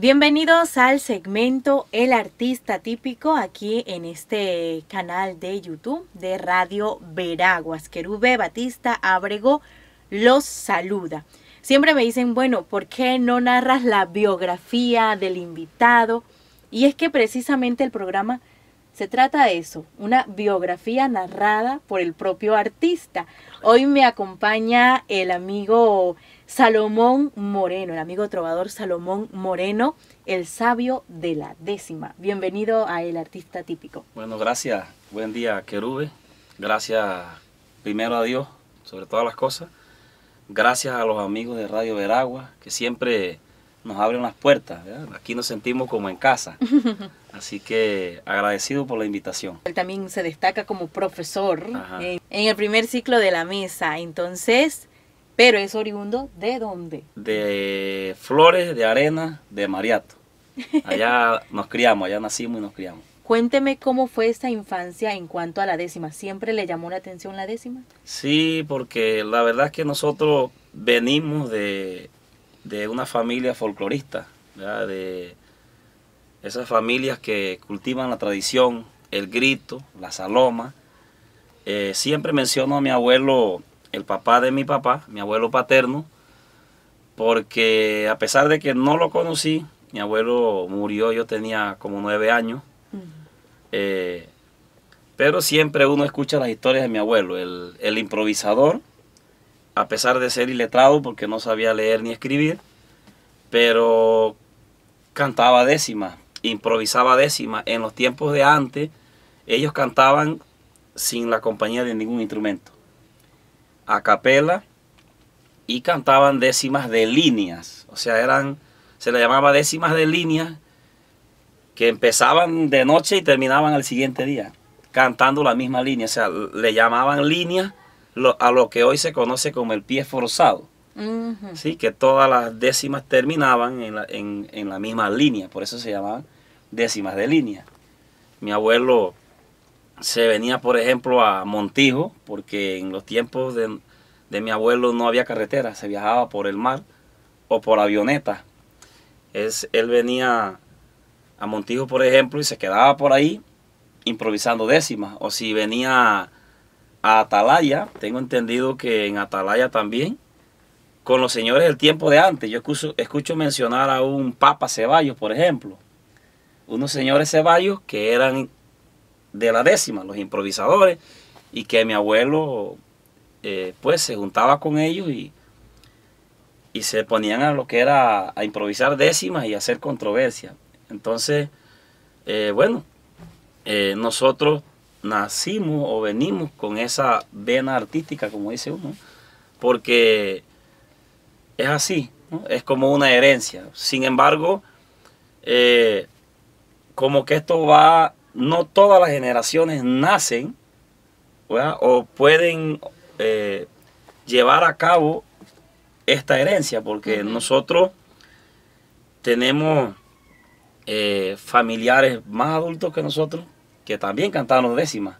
Bienvenidos al segmento El Artista Típico aquí en este canal de YouTube de Radio Veraguas. Querube Batista Ábrego los saluda. Siempre me dicen, bueno, ¿por qué no narras la biografía del invitado? Y es que precisamente el programa se trata de eso, una biografía narrada por el propio artista. Hoy me acompaña el amigo Salomón Moreno, el amigo trovador Salomón Moreno, el sabio de la décima. Bienvenido a El Artista Típico. Bueno, gracias. Buen día, Querube. Gracias primero a Dios, sobre todas las cosas. Gracias a los amigos de Radio Veraguas, que siempre nos abren las puertas, ¿verdad? Aquí nos sentimos como en casa. Así que agradecido por la invitación. Él también se destaca como profesor en el primer ciclo de la mesa. Entonces, pero es oriundo ¿de dónde? De Flores de Arena de Mariato. Allá nos criamos, allá nacimos y nos criamos. Cuénteme cómo fue esta infancia en cuanto a la décima. ¿Siempre le llamó la atención la décima? Sí, porque la verdad es que nosotros venimos de una familia folclorista, ¿verdad? De esas familias que cultivan la tradición, el grito, la saloma. Siempre menciono a mi abuelo, el papá de mi papá, mi abuelo paterno, porque a pesar de que no lo conocí, mi abuelo murió, yo tenía como 9 años, pero siempre uno escucha las historias de mi abuelo, el improvisador, a pesar de ser iletrado porque no sabía leer ni escribir, pero cantaba décima, improvisaba décima. En los tiempos de antes, ellos cantaban sin la compañía de ningún instrumento, a capela, y cantaban décimas de líneas, o sea, se le llamaba décimas de líneas, que empezaban de noche y terminaban al siguiente día, cantando la misma línea, o sea, le llamaban líneas a lo que hoy se conoce como el pie forzado. Sí, que todas las décimas terminaban en la misma línea, por eso se llamaban décimas de línea. Mi abuelo se venía, por ejemplo, a Montijo, porque en los tiempos de mi abuelo no había carretera, se viajaba por el mar o por avioneta. Él venía a Montijo, por ejemplo, y se quedaba por ahí improvisando décimas. O si venía a Atalaya, tengo entendido que en Atalaya también, con los señores del tiempo de antes. Yo escucho mencionar a un Papa Ceballos, por ejemplo. Unos señores Ceballos que eran de la décima, los improvisadores, y que mi abuelo pues se juntaba con ellos y se ponían a lo que era a improvisar décimas y a hacer controversia. Entonces, nosotros nacimos o venimos con esa vena artística, como dice uno, porque es así, ¿no? Es como una herencia. Sin embargo, como que esto va, no todas las generaciones nacen, ¿verdad? O pueden llevar a cabo esta herencia, porque nosotros tenemos familiares más adultos que nosotros que también cantaron décimas.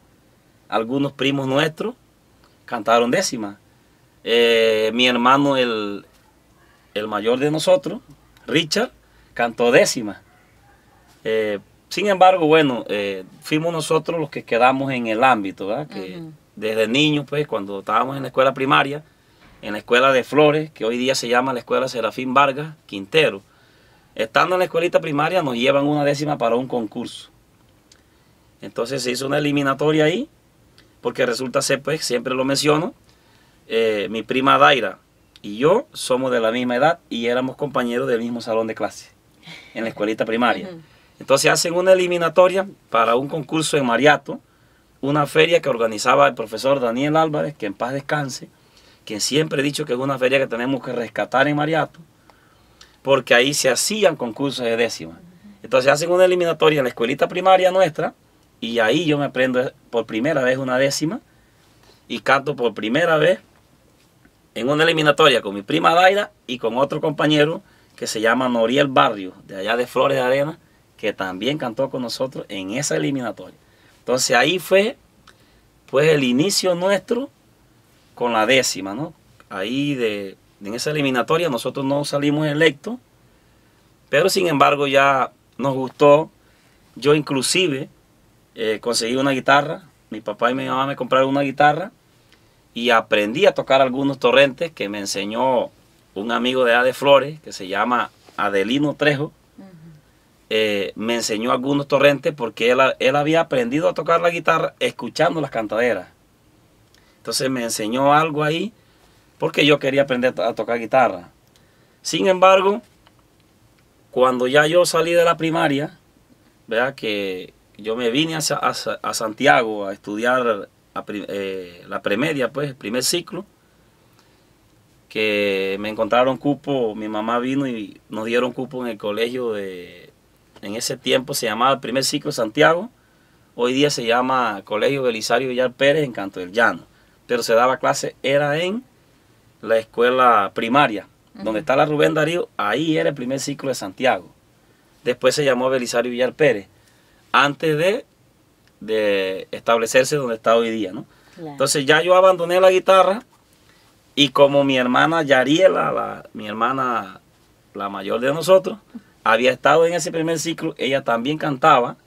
Algunos primos nuestros cantaron décimas. Mi hermano, el mayor de nosotros, Richard, cantó décimas. Sin embargo, bueno, fuimos nosotros los que quedamos en el ámbito, ¿verdad? Que desde niños, pues, cuando estábamos en la escuela primaria, en la escuela de Flores, que hoy día se llama la escuela Serafín Vargas Quintero, estando en la escuelita primaria nos llevan una décima para un concurso. Entonces se hizo una eliminatoria ahí, porque resulta ser, pues, siempre lo menciono, mi prima Daira y yo somos de la misma edad y éramos compañeros del mismo salón de clase en la escuelita primaria. Entonces hacen una eliminatoria para un concurso en Mariato, una feria que organizaba el profesor Daniel Álvarez, que en paz descanse, quien siempre he dicho que es una feria que tenemos que rescatar en Mariato, porque ahí se hacían concursos de décimas. Entonces hacen una eliminatoria en la escuelita primaria nuestra, y ahí yo me aprendo por primera vez una décima, y canto por primera vez en una eliminatoria con mi prima Daira y con otro compañero que se llama Noriel Barrio, de allá de Flores de Arena, que también cantó con nosotros en esa eliminatoria. Entonces ahí fue pues el inicio nuestro con la décima, ¿no? Ahí en esa eliminatoria nosotros no salimos electos, Pero sin embargo ya nos gustó. Yo inclusive conseguí una guitarra. Mi papá y mi mamá me compraron una guitarra y aprendí a tocar algunos torrentes que me enseñó un amigo de allá de Flores que se llama Adelino Trejo. Me enseñó algunos torrentes porque él había aprendido a tocar la guitarra escuchando las cantaderas. Entonces me enseñó algo ahí porque yo quería aprender a tocar guitarra. Sin embargo, cuando ya yo salí de la primaria, ¿verdad? Que yo me vine a Santiago a estudiar la premedia, pues, el primer ciclo, que me encontraron cupo, mi mamá vino y nos dieron cupo en el colegio en ese tiempo se llamaba el primer ciclo Santiago, hoy día se llama Colegio Belisario Villar Pérez en Canto del Llano, pero se daba clase, era en la escuela primaria, donde está la Rubén Darío, ahí era el primer ciclo de Santiago. Después se llamó Belisario Villar Pérez, antes de establecerse donde está hoy día, ¿no? Claro. Entonces ya yo abandoné la guitarra y como mi hermana Yariela, mi hermana la mayor de nosotros, había estado en ese primer ciclo, ella también cantaba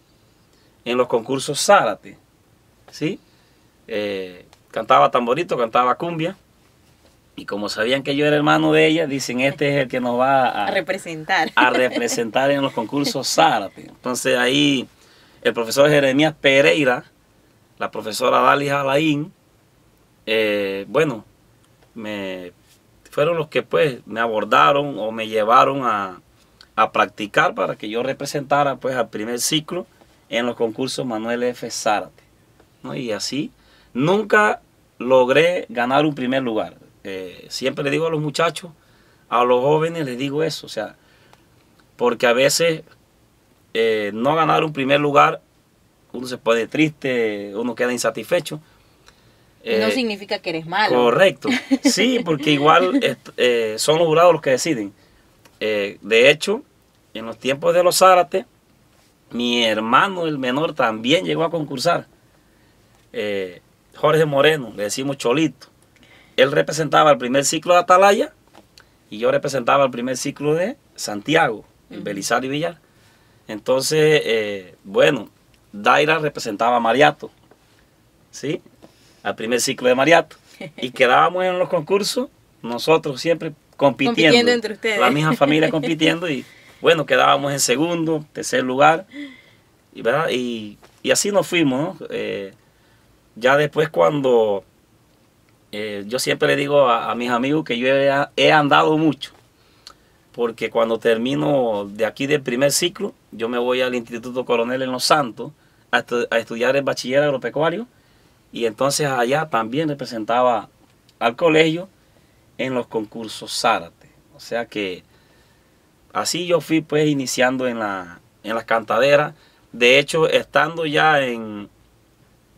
en los concursos Zárate, ¿sí? Cantaba tamborito, cantaba cumbia. Y como sabían que yo era hermano de ella, dicen, este es el que nos va a representar. A representar en los concursos Zárate. Entonces ahí el profesor Jeremías Pereira, la profesora Dalis Alain, bueno, fueron los que pues me abordaron o me llevaron a practicar para que yo representara pues al primer ciclo en los concursos Manuel F. Zárate, ¿no? Y así nunca logré ganar un primer lugar. Siempre le digo a los muchachos, a los jóvenes les digo eso, o sea, porque a veces no ganar un primer lugar, uno se pone triste, uno queda insatisfecho. No significa que eres malo. Correcto, sí, porque igual son los jurados los que deciden. De hecho, en los tiempos de los Zárate, mi hermano, el menor, también llegó a concursar. Jorge Moreno, le decimos Cholito. Él representaba el primer ciclo de Atalaya y yo representaba el primer ciclo de Santiago, el Belisario Villar. Entonces, bueno, Daira representaba a Mariato, ¿sí? Al primer ciclo de Mariato. Y quedábamos en los concursos, nosotros siempre compitiendo entre ustedes. La misma familia compitiendo y bueno, quedábamos en segundo, tercer lugar, ¿verdad? Y así nos fuimos, ¿no? Ya después cuando yo siempre le digo a mis amigos que yo he andado mucho, porque cuando termino de aquí del primer ciclo, yo me voy al Instituto Coronel en Los Santos a estudiar el bachiller agropecuario y entonces allá también representaba al colegio en los concursos Zárate. O sea que así yo fui pues iniciando en las cantaderas. De hecho, estando ya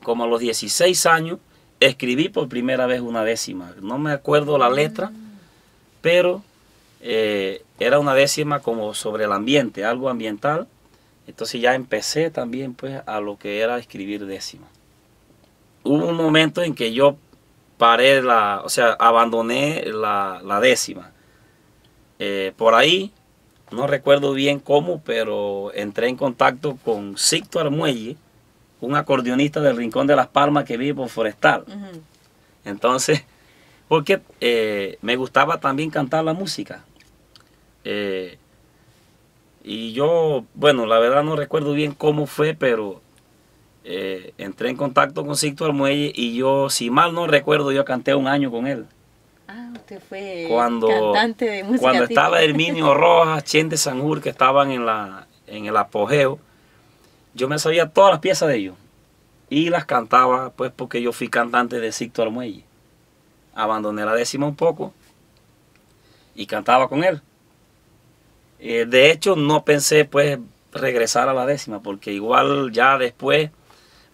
como a los 16 años, escribí por primera vez una décima. No me acuerdo la letra, pero era una décima como sobre el ambiente, algo ambiental. Entonces ya empecé también pues a lo que era escribir décimas. Hubo un momento en que yo paré, o sea, abandoné la décima. Por ahí, no recuerdo bien cómo, pero entré en contacto con Sixto Armuelle, un acordeonista del Rincón de las Palmas que vive por Forestal. Entonces, porque me gustaba también cantar la música. Y yo, bueno, la verdad no recuerdo bien cómo fue, pero entré en contacto con Sixto Armuelle y yo, si mal no recuerdo, yo canté un año con él. Ah, usted fue cantante de música. Cuando estaba Herminio Rojas, Chente Sanjur, que estaban en el apogeo, yo me sabía todas las piezas de ellos y las cantaba pues porque yo fui cantante de Sixto Armuelle. Abandoné la décima un poco y cantaba con él. De hecho no pensé pues regresar a la décima porque igual ya después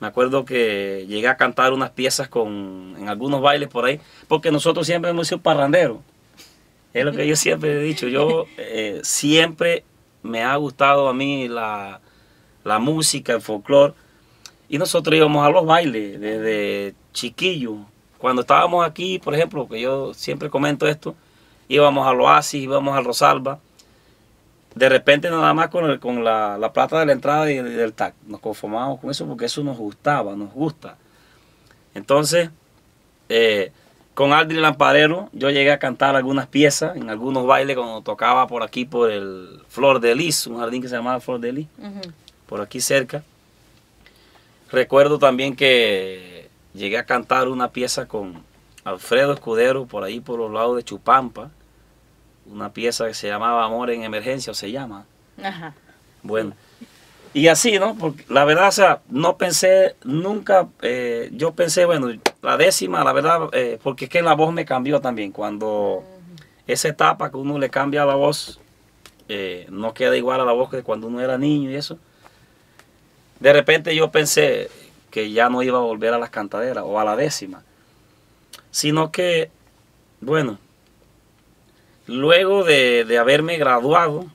me acuerdo que llegué a cantar unas piezas en algunos bailes por ahí, porque nosotros siempre hemos sido parranderos. Es lo que yo siempre he dicho. Yo siempre me ha gustado a mí la música, el folclore. Y nosotros íbamos a los bailes desde chiquillos. Cuando estábamos aquí, por ejemplo, que yo siempre comento esto, íbamos al Oasis, íbamos al Rosalba. de repente nada más con la plata de la entrada y del TAC. Nos conformamos con eso porque eso nos gustaba, nos gusta. Entonces, con Aldrin Lamparero yo llegué a cantar algunas piezas en algunos bailes cuando tocaba por aquí por el Flor de Lis, un jardín que se llamaba Flor de Lis, por aquí cerca. Recuerdo también que llegué a cantar una pieza con Alfredo Escudero por ahí por los lados de Chupampa, una pieza que se llamaba Amor en Emergencia, o se llama. Ajá. Bueno, y así, ¿no? Porque la verdad, o sea, no pensé nunca, yo pensé, bueno, la décima, la verdad, porque es que la voz me cambió también. Cuando esa etapa que uno le cambia la voz, no queda igual a la voz que cuando uno era niño y eso. De repente yo pensé que ya no iba a volver a las cantaderas o a la décima, sino que, bueno, luego de haberme graduado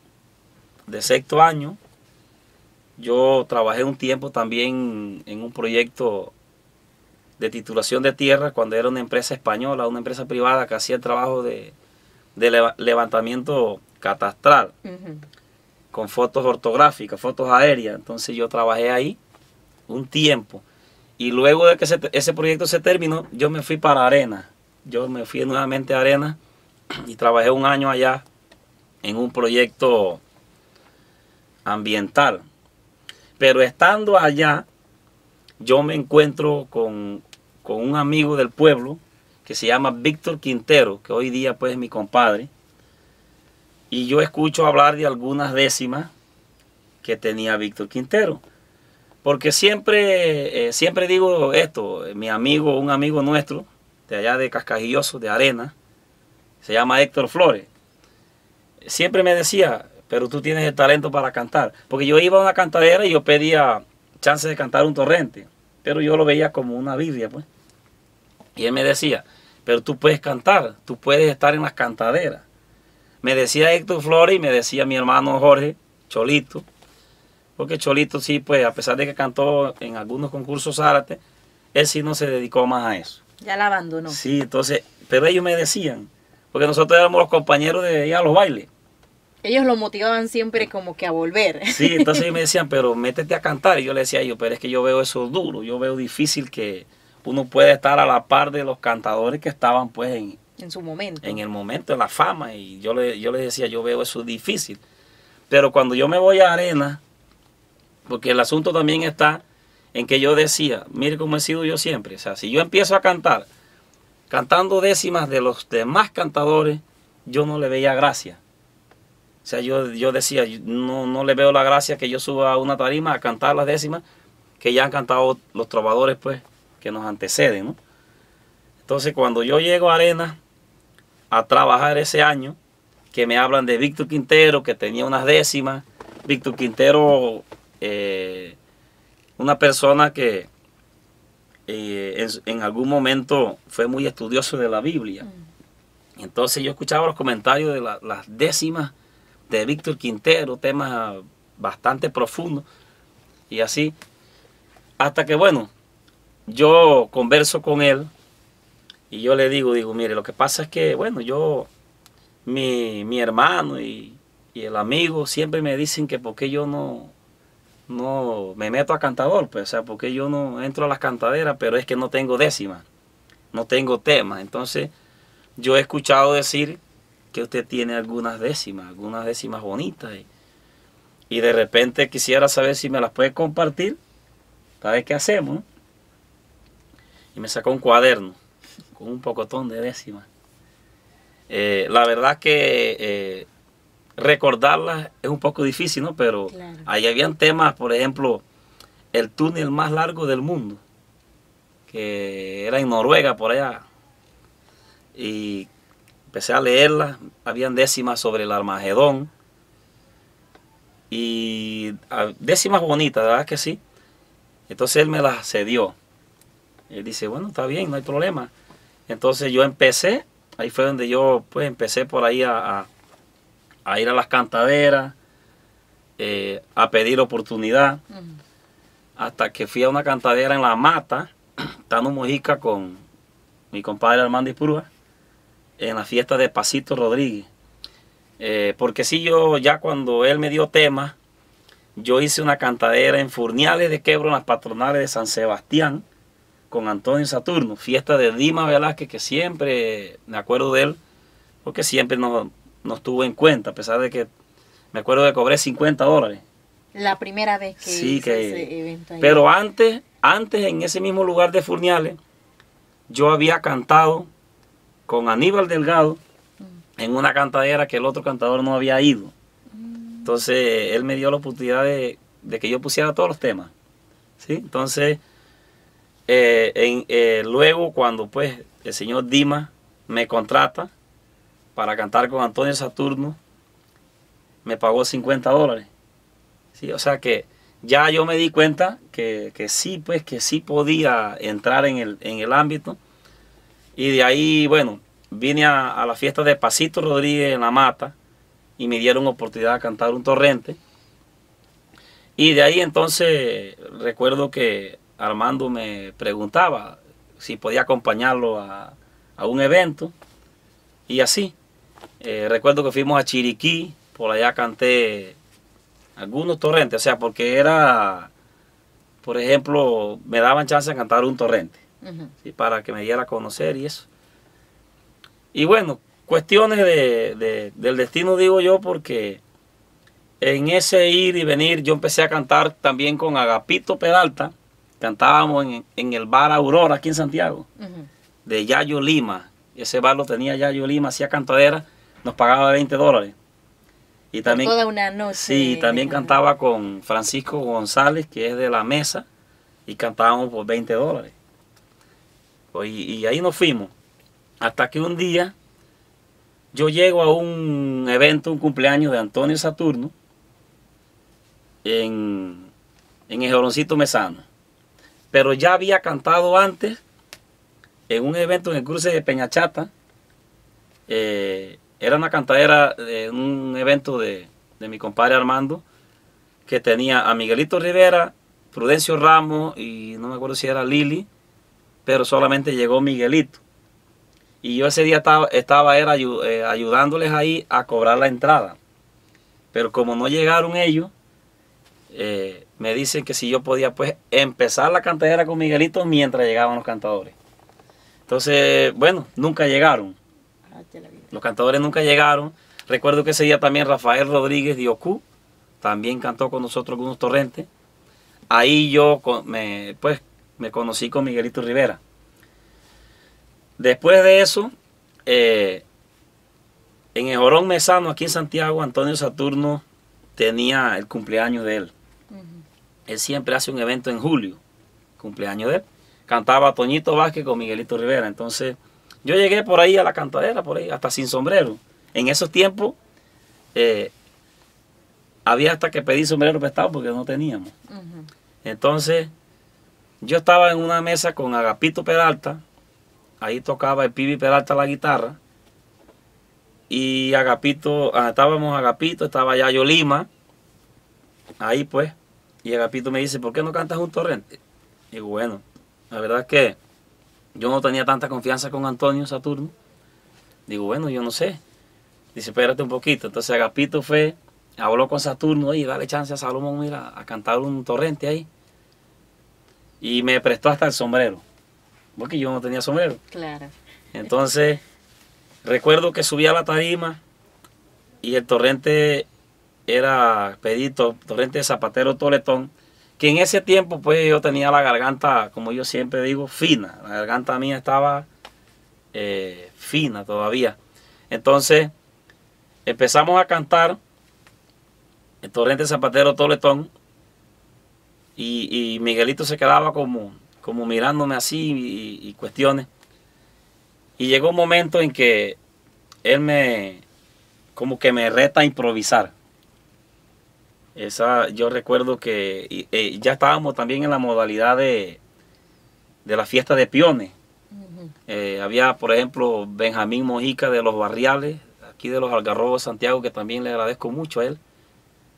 de sexto año, yo trabajé un tiempo también en un proyecto de titulación de tierra cuando era una empresa española, una empresa privada que hacía el trabajo de levantamiento catastral, con fotos ortográficas, fotos aéreas. Entonces yo trabajé ahí un tiempo. Y luego de que ese proyecto se terminó, yo me fui para Arena. Yo me fui nuevamente a Arena y trabajé un año allá en un proyecto ambiental. Pero estando allá, yo me encuentro con un amigo del pueblo que se llama Víctor Quintero, que hoy día pues es mi compadre. Y yo escucho hablar de algunas décimas que tenía Víctor Quintero. Porque siempre digo esto, mi amigo, un amigo nuestro, de allá de Cascajilloso, de Arena, se llama Héctor Flores, siempre me decía, pero tú tienes el talento para cantar. Porque yo iba a una cantadera y yo pedía chance de cantar un torrente, pero yo lo veía como una biblia, pues. Y él me decía, pero tú puedes cantar, tú puedes estar en las cantaderas. Me decía Héctor Flores y me decía mi hermano Jorge, Cholito, porque Cholito sí, pues a pesar de que cantó en algunos concursos Zárate, él sí no se dedicó más a eso. Ya la abandonó. Sí, entonces, pero ellos me decían, porque nosotros éramos los compañeros de ir a los bailes. Ellos lo motivaban siempre como que a volver. Sí, entonces ellos me decían, pero métete a cantar. Y yo le decía a ellos, pero es que yo veo eso duro, yo veo difícil que uno pueda estar a la par de los cantadores que estaban pues en su momento. En el momento, en la fama. Y yo le decía, yo veo eso difícil. Pero cuando yo me voy a Arena, porque el asunto también está en que yo decía, mire cómo he sido yo siempre. O sea, si yo empiezo a cantar, cantando décimas de los demás cantadores, yo no le veía gracia. O sea, yo decía, no le veo la gracia que yo suba a una tarima a cantar las décimas que ya han cantado los trovadores, pues, que nos anteceden, ¿no? Entonces, cuando yo llego a Arena a trabajar ese año, que me hablan de Víctor Quintero, que tenía unas décimas. Víctor Quintero, una persona que en algún momento fue muy estudioso de la Biblia. Entonces yo escuchaba los comentarios de las décimas de Víctor Quintero, temas bastante profundos y así, hasta que bueno, yo converso con él y yo le digo, mire, lo que pasa es que bueno, mi hermano y el amigo siempre me dicen que por qué yo no me meto a cantador, pues, o sea, porque yo no entro a las cantaderas, pero es que no tengo décimas, no tengo temas. Entonces yo he escuchado decir que usted tiene algunas décimas bonitas y de repente quisiera saber si me las puede compartir para ver qué hacemos, ¿no? Y me sacó un cuaderno con un pocotón de décimas. La verdad que recordarlas es un poco difícil, ¿no? Pero claro, ahí habían temas, por ejemplo, el túnel más largo del mundo, que era en Noruega, por allá. Y empecé a leerlas, habían décimas sobre el Armagedón. Y décimas bonitas, ¿verdad que sí? Entonces él me las cedió. Él dice, bueno, está bien, no hay problema. Entonces yo empecé, ahí fue donde yo pues empecé por ahí a ir a las cantaderas, a pedir oportunidad, hasta que fui a una cantadera en La Mata, Tano Mojica, con mi compadre Armando Ipurúa, en la fiesta de Pasito Rodríguez. Porque sí, yo ya cuando él me dio tema, yo hice una cantadera en Furniales de Quebro, en las patronales de San Sebastián, con Antonio Saturno, fiesta de Dima Velázquez, que siempre me acuerdo de él, porque siempre nos tuvo en cuenta, a pesar de que me acuerdo que cobré $50. La primera vez que Sí, hizo ese evento ahí. pero antes en ese mismo lugar de Furniales, yo había cantado con Aníbal Delgado en una cantadera que el otro cantador no había ido. Entonces él me dio la oportunidad de que yo pusiera todos los temas, ¿sí? Entonces luego cuando pues el señor Dima me contrata para cantar con Antonio Saturno, me pagó $50, ¿sí? O sea que ya yo me di cuenta que sí, pues que sí podía entrar en el ámbito, y de ahí, bueno, vine a la fiesta de Pasito Rodríguez en La Mata y me dieron oportunidad de cantar un torrente. Y de ahí entonces recuerdo que Armando me preguntaba si podía acompañarlo a un evento, y así. Recuerdo que fuimos a Chiriquí, por allá canté algunos torrentes, o sea, porque era, por ejemplo, me daban chance de cantar un torrente, ¿sí? Para que me diera a conocer y eso. Y bueno, cuestiones del destino, digo yo, porque en ese ir y venir yo empecé a cantar también con Agapito Peralta. Cantábamos en el bar Aurora aquí en Santiago, de Yayo Lima. Ese bar lo tenía Yayo Lima, hacía cantadera, nos pagaba $20. Y también, por toda una noche. Sí, también cantaba con Francisco González, que es de La Mesa, y cantábamos por $20. Y ahí nos fuimos. Hasta que un día yo llego a un evento, un cumpleaños de Antonio Saturno, en el Joroncito Mesano. Pero ya había cantado antes en un evento en el cruce de Peñachata. Era una cantadera, un evento de mi compadre Armando, que tenía a Miguelito Rivera, Prudencio Ramos y no me acuerdo si era Lili, pero solamente llegó Miguelito. Y yo ese día estaba ayudándoles ahí a cobrar la entrada. Pero como no llegaron ellos, me dicen que si yo podía pues empezar la cantadera con Miguelito mientras llegaban los cantadores. Entonces, bueno, nunca llegaron. Los cantadores nunca llegaron. Recuerdo que ese día también Rafael Rodríguez de Ocú también cantó con nosotros algunos torrentes. Ahí yo me conocí con Miguelito Rivera. Después de eso, en el Jorón Mesano, aquí en Santiago, Antonio Saturno tenía el cumpleaños de él. Él siempre hace un evento en julio, cumpleaños de él. Cantaba Toñito Vázquez con Miguelito Rivera. Entonces, yo llegué por ahí a la cantadera, por ahí, hasta sin sombrero. En esos tiempos, había hasta que pedir sombrero prestado porque no teníamos. Entonces, yo estaba en una mesa con Agapito Peralta. Ahí tocaba el Pibi Peralta la guitarra. Y estábamos Agapito, estaba Yayo Lima. Ahí pues. Y Agapito me dice, ¿por qué no cantas un torrente? Y bueno, la verdad es que yo no tenía tanta confianza con Antonio Saturno. Digo, bueno, yo no sé. Dice, espérate un poquito. Entonces Agapito habló con Saturno, y dale chance a Salomón, mira, a cantar un torrente ahí. Y me prestó hasta el sombrero, porque yo no tenía sombrero. Claro. Entonces, recuerdo que subí a la tarima y el torrente era Pedito, torrente de Zapatero Toletón, que en ese tiempo pues yo tenía la garganta, como yo siempre digo, fina. La garganta mía estaba fina todavía. Entonces, empezamos a cantar el torrente Zapatero Toletón, y Miguelito se quedaba como mirándome así y cuestiones. Y llegó un momento en que él como que me reta a improvisar. Yo recuerdo que ya estábamos también en la modalidad de la fiesta de peones. Había, por ejemplo, Benjamín Mojica de Los Barriales, aquí de los Algarrobos de Santiago, que también le agradezco mucho a él,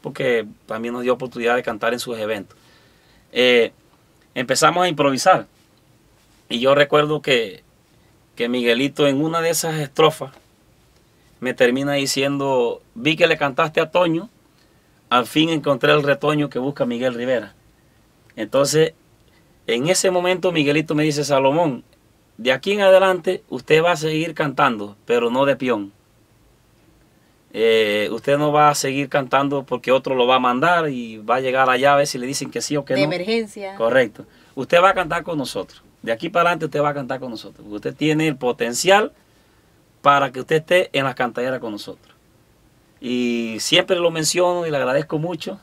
porque también nos dio oportunidad de cantar en sus eventos. Empezamos a improvisar, y yo recuerdo que Miguelito en una de esas estrofas me termina diciendo, vi que le cantaste a Toño, al fin encontré el retoño que busca Miguel Rivera. Entonces, en ese momento Miguelito me dice, Salomón, de aquí en adelante usted va a seguir cantando, pero no de peón. Usted no va a seguir cantando porque otro lo va a mandar y va a llegar allá a ver si le dicen que sí o que no. De emergencia. Correcto. Usted va a cantar con nosotros. De aquí para adelante usted va a cantar con nosotros. Usted tiene el potencial para que usted esté en las cantaderas con nosotros. Y siempre lo menciono y le agradezco mucho.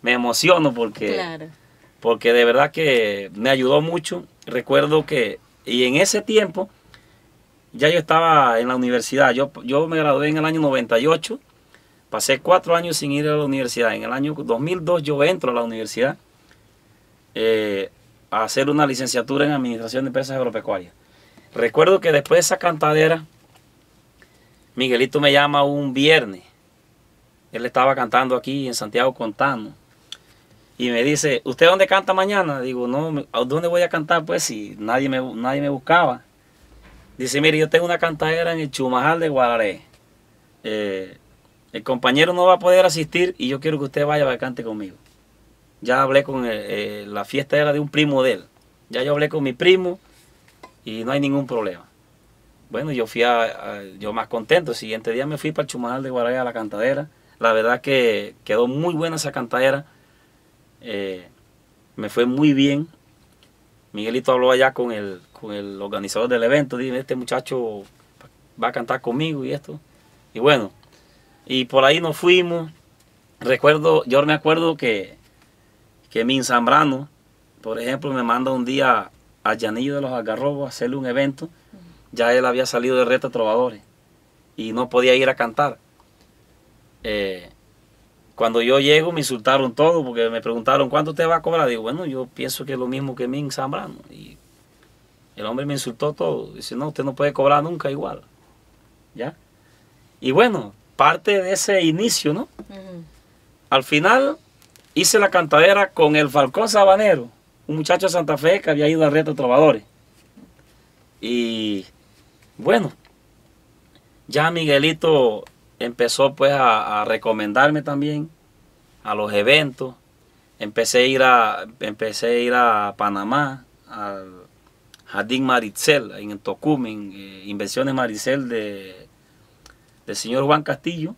Me emociono porque de verdad que me ayudó mucho. Recuerdo que, y en ese tiempo, ya yo estaba en la universidad. Yo me gradué en el año 98. Pasé 4 años sin ir a la universidad. En el año 2002 yo entro a la universidad a hacer una licenciatura en Administración de Empresas Agropecuarias. Recuerdo que después de esa cantadera, Miguelito me llama un viernes. Él estaba cantando aquí en Santiago Contano. Y me dice, ¿usted dónde canta mañana? Digo, no, ¿a dónde voy a cantar? Pues si nadie me buscaba. Dice, mire, yo tengo una cantadera en el Chumajal de Guararé. El compañero no va a poder asistir y yo quiero que usted vaya a cante conmigo. Ya hablé con la fiesta era de un primo de él. Ya yo hablé con mi primo y no hay ningún problema. Bueno, yo fui yo más contento. El siguiente día me fui para el Chumajal de Guararé a la cantadera. La verdad que quedó muy buena esa cantadera. Me fue muy bien. Miguelito habló allá con el organizador del evento. Dime, este muchacho va a cantar conmigo y esto. Y bueno, y por ahí nos fuimos. Yo me acuerdo que Min Zambrano, por ejemplo, me manda un día a Llanillo de los Algarrobos a hacerle un evento. Ya él había salido de Reto Trovadores y no podía ir a cantar. Cuando yo llego me insultaron todo porque me preguntaron ¿cuánto te va a cobrar? Digo, bueno, yo pienso que es lo mismo que Min Zambrano. Y el hombre me insultó todo. Dice, no, usted no puede cobrar nunca igual. ¿Ya? Y bueno, parte de ese inicio, ¿no? Al final hice la cantadera con el Falcón Sabanero, un muchacho de Santa Fe que había ido al Reto Trovadores. Y bueno, ya Miguelito empezó pues a recomendarme también a los eventos. Empecé a ir a Panamá, al Jardín Maricel, en Tocumen, Invenciones Maricel del señor Juan Castillo.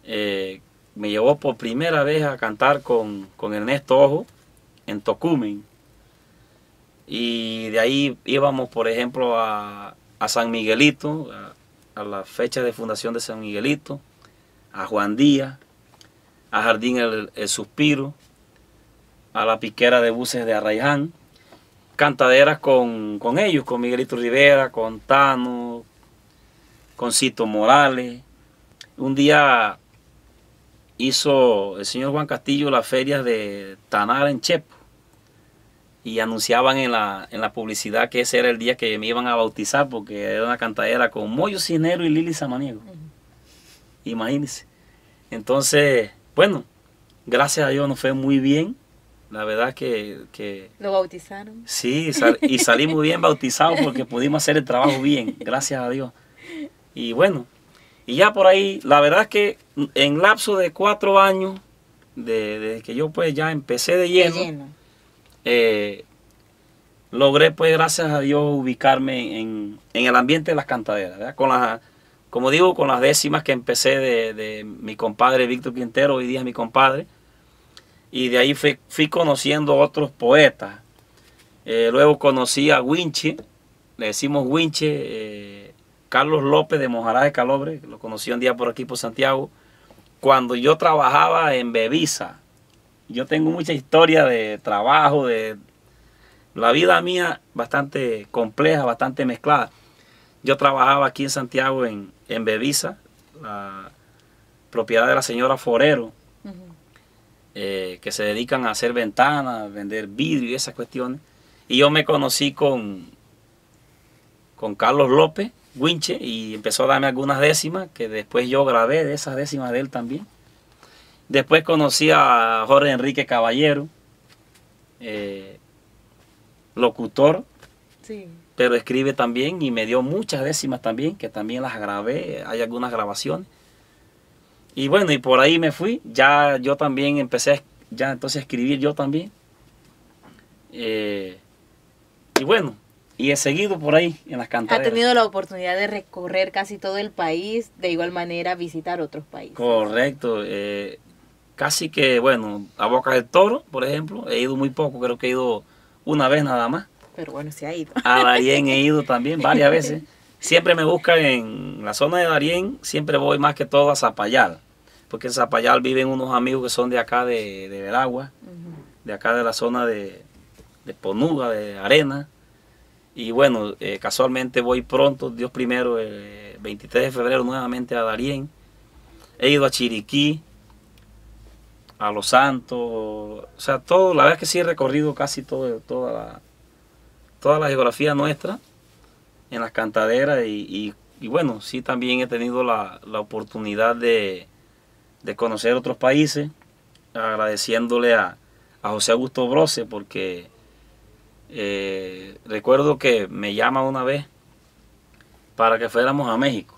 Me llevó por primera vez a cantar con Ernesto Ojo en Tocumen. Y de ahí íbamos, por ejemplo, a San Miguelito, a la fecha de fundación de San Miguelito, a Juan Díaz, a Jardín el Suspiro, a la piquera de buses de Arraiján, cantaderas con ellos, con Miguelito Rivera, con Tano, con Cito Morales. Un día hizo el señor Juan Castillo las ferias de Tanara en Chepo y anunciaban en la publicidad que ese era el día que me iban a bautizar porque era una cantadera con Moyo Cinero y Lili Samaniego. Imagínense. Entonces, bueno, gracias a Dios nos fue muy bien. La verdad que ¿Lo bautizaron? Sí, y salí muy bien bautizado porque pudimos hacer el trabajo bien, gracias a Dios. Y bueno, y ya por ahí, la verdad es que en lapso de 4 años, desde que yo pues ya empecé de lleno. Logré pues gracias a Dios ubicarme en el ambiente de las cantaderas, ¿verdad? Como digo, con las décimas que empecé de mi compadre Víctor Quintero, hoy día es mi compadre, y de ahí fui conociendo otros poetas. Luego conocí a Winche, le decimos Winche, Carlos López de Mojará de Calobre, lo conocí un día por aquí por Santiago, cuando yo trabajaba en Bevisa. Yo tengo mucha historia de trabajo, de la vida mía bastante compleja, bastante mezclada. Yo trabajaba aquí en Santiago en Bevisa, la propiedad de la señora Forero, que se dedican a hacer ventanas, vender vidrio y esas cuestiones. Y yo me conocí con Carlos López, Winche, y empezó a darme algunas décimas, que después yo grabé de esas décimas de él también. Después conocí a Jorge Enrique Caballero, locutor. Sí. pero escribe también y me dio muchas décimas también, que también las grabé, hay algunas grabaciones. Y bueno, y por ahí me fui, ya yo también empecé ya entonces a escribir yo también. Y bueno, y he seguido por ahí en las Ha cantaderas. tenido la oportunidad de recorrer casi todo el país, de igual manera visitar otros países. Correcto, casi que, bueno, a Boca del Toro, por ejemplo, he ido muy poco, creo que he ido una vez nada más. Pero bueno, se ha ido. A Darién he ido también varias veces. Siempre me buscan en la zona de Darién, siempre voy más que todo a Zapayal, porque en Zapayal viven unos amigos que son de acá de Veragua, de acá de la zona de Ponuga, de Arena. Y bueno, casualmente voy pronto, Dios primero, el 23 de febrero nuevamente a Darién. He ido a Chiriquí, a Los Santos, o sea, todo, la verdad es que sí he recorrido casi toda la geografía nuestra en las cantaderas y bueno, sí también he tenido la oportunidad de conocer otros países, agradeciéndole a José Augusto Brose porque recuerdo que me llama una vez para que fuéramos a México,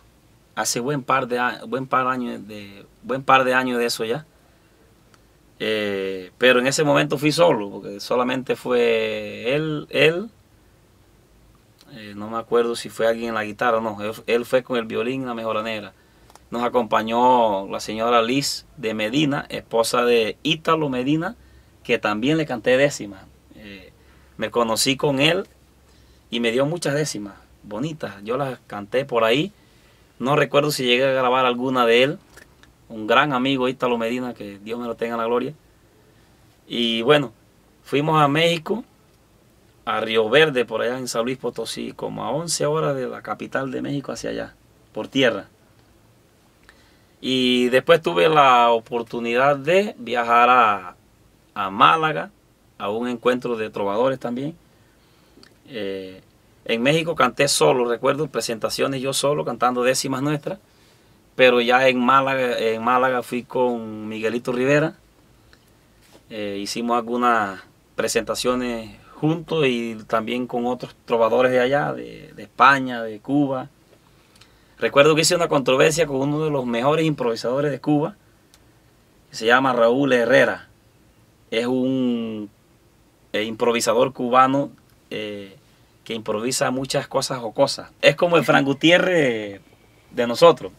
hace buen par de años de eso ya. Pero en ese momento fui solo, porque solamente fue él no me acuerdo si fue alguien en la guitarra o no, él fue con el violín y la mejoranera. Nos acompañó la señora Liz de Medina, esposa de Ítalo Medina, que también le canté décimas. Me conocí con él y me dio muchas décimas bonitas, yo las canté por ahí, no recuerdo si llegué a grabar alguna de él. Un gran amigo, Ítalo Medina, que Dios me lo tenga en la gloria. Y bueno, fuimos a México, a Río Verde, por allá en San Luis Potosí, como a 11 horas de la capital de México hacia allá, por tierra. Y después tuve la oportunidad de viajar a Málaga, a un encuentro de trovadores también. En México canté solo, recuerdo presentaciones yo solo, cantando décimas nuestras. Pero ya en Málaga fui con Miguelito Rivera. Hicimos algunas presentaciones juntos y también con otros trovadores de allá, de España, de Cuba. Recuerdo que hice una controversia con uno de los mejores improvisadores de Cuba, que se llama Raúl Herrera. Es un improvisador cubano que improvisa muchas cosas jocosas. Es como el Fran Gutiérrez de nosotros.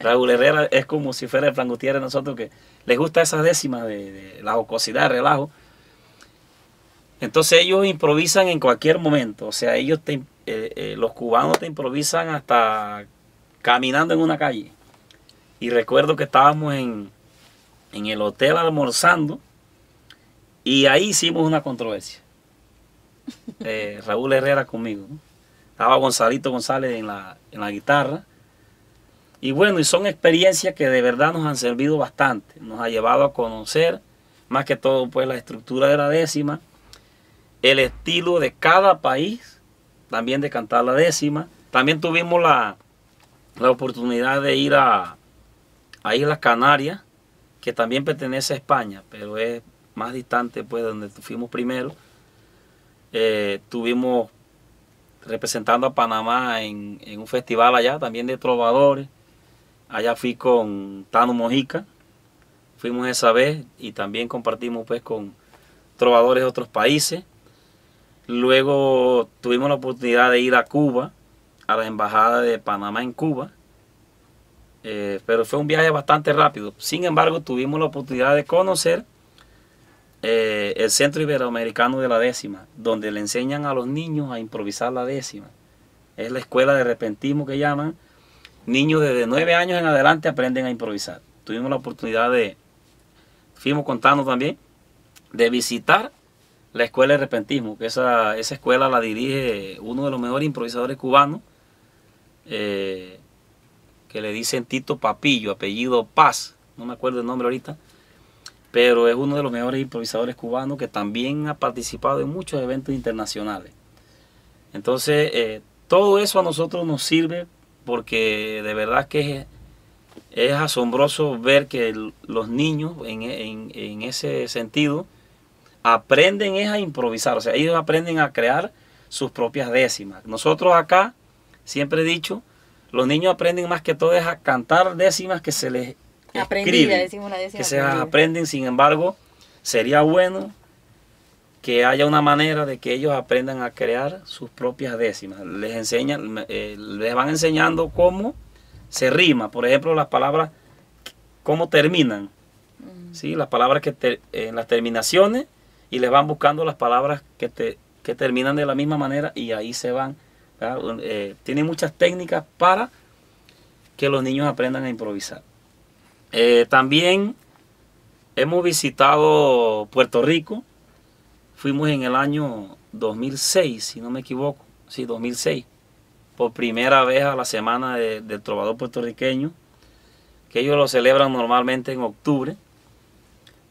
Raúl Herrera es como si fuera el Fran Gutiérrez de nosotros, que les gusta esas décimas de la jocosidad, el relajo. Entonces ellos improvisan en cualquier momento, o sea, los cubanos te improvisan hasta caminando en una calle. Y recuerdo que estábamos en el hotel almorzando y ahí hicimos una controversia. Raúl Herrera conmigo, ¿no? Estaba Gonzalito González en la guitarra. Y bueno, y son experiencias que de verdad nos han servido bastante. Nos ha llevado a conocer, más que todo, pues la estructura de la décima, el estilo de cada país, también de cantar la décima. También tuvimos la oportunidad de ir a Islas Canarias, que también pertenece a España, pero es más distante, pues, donde fuimos primero. Estuvimos representando a Panamá en un festival allá, también de trovadores. Allá fui con Tano Mojica, fuimos esa vez y también compartimos pues con trovadores de otros países. Luego tuvimos la oportunidad de ir a Cuba, a la embajada de Panamá en Cuba, pero fue un viaje bastante rápido. Sin embargo, tuvimos la oportunidad de conocer el Centro Iberoamericano de la Décima, donde le enseñan a los niños a improvisar la décima. Es la escuela de repentismo que llaman. Niños desde 9 años en adelante aprenden a improvisar. Tuvimos la oportunidad fuimos contando también, de visitar la escuela de repentismo, que esa escuela la dirige uno de los mejores improvisadores cubanos, que le dicen Tito Papillo, apellido Paz, no me acuerdo el nombre ahorita, pero es uno de los mejores improvisadores cubanos que también ha participado en muchos eventos internacionales. Entonces, todo eso a nosotros nos sirve porque de verdad que es asombroso ver que los niños en ese sentido aprenden a improvisar. O sea, ellos aprenden a crear sus propias décimas. Nosotros acá, siempre he dicho, los niños aprenden más que todo es a cantar décimas que se les Aprendida, escriben, decimos la décima que se las aprendida. aprenden. Sin embargo, sería bueno que haya una manera de que ellos aprendan a crear sus propias décimas. Les enseñan, les van enseñando cómo se rima, por ejemplo, las palabras, cómo terminan, ¿sí? Las palabras en las terminaciones, y les van buscando las palabras que terminan de la misma manera, y ahí se van. Tiene muchas técnicas para que los niños aprendan a improvisar. También hemos visitado Puerto Rico. Fuimos en el año 2006, si no me equivoco. Sí, 2006. Por primera vez a la Semana del Trovador Puertorriqueño, que ellos lo celebran normalmente en octubre.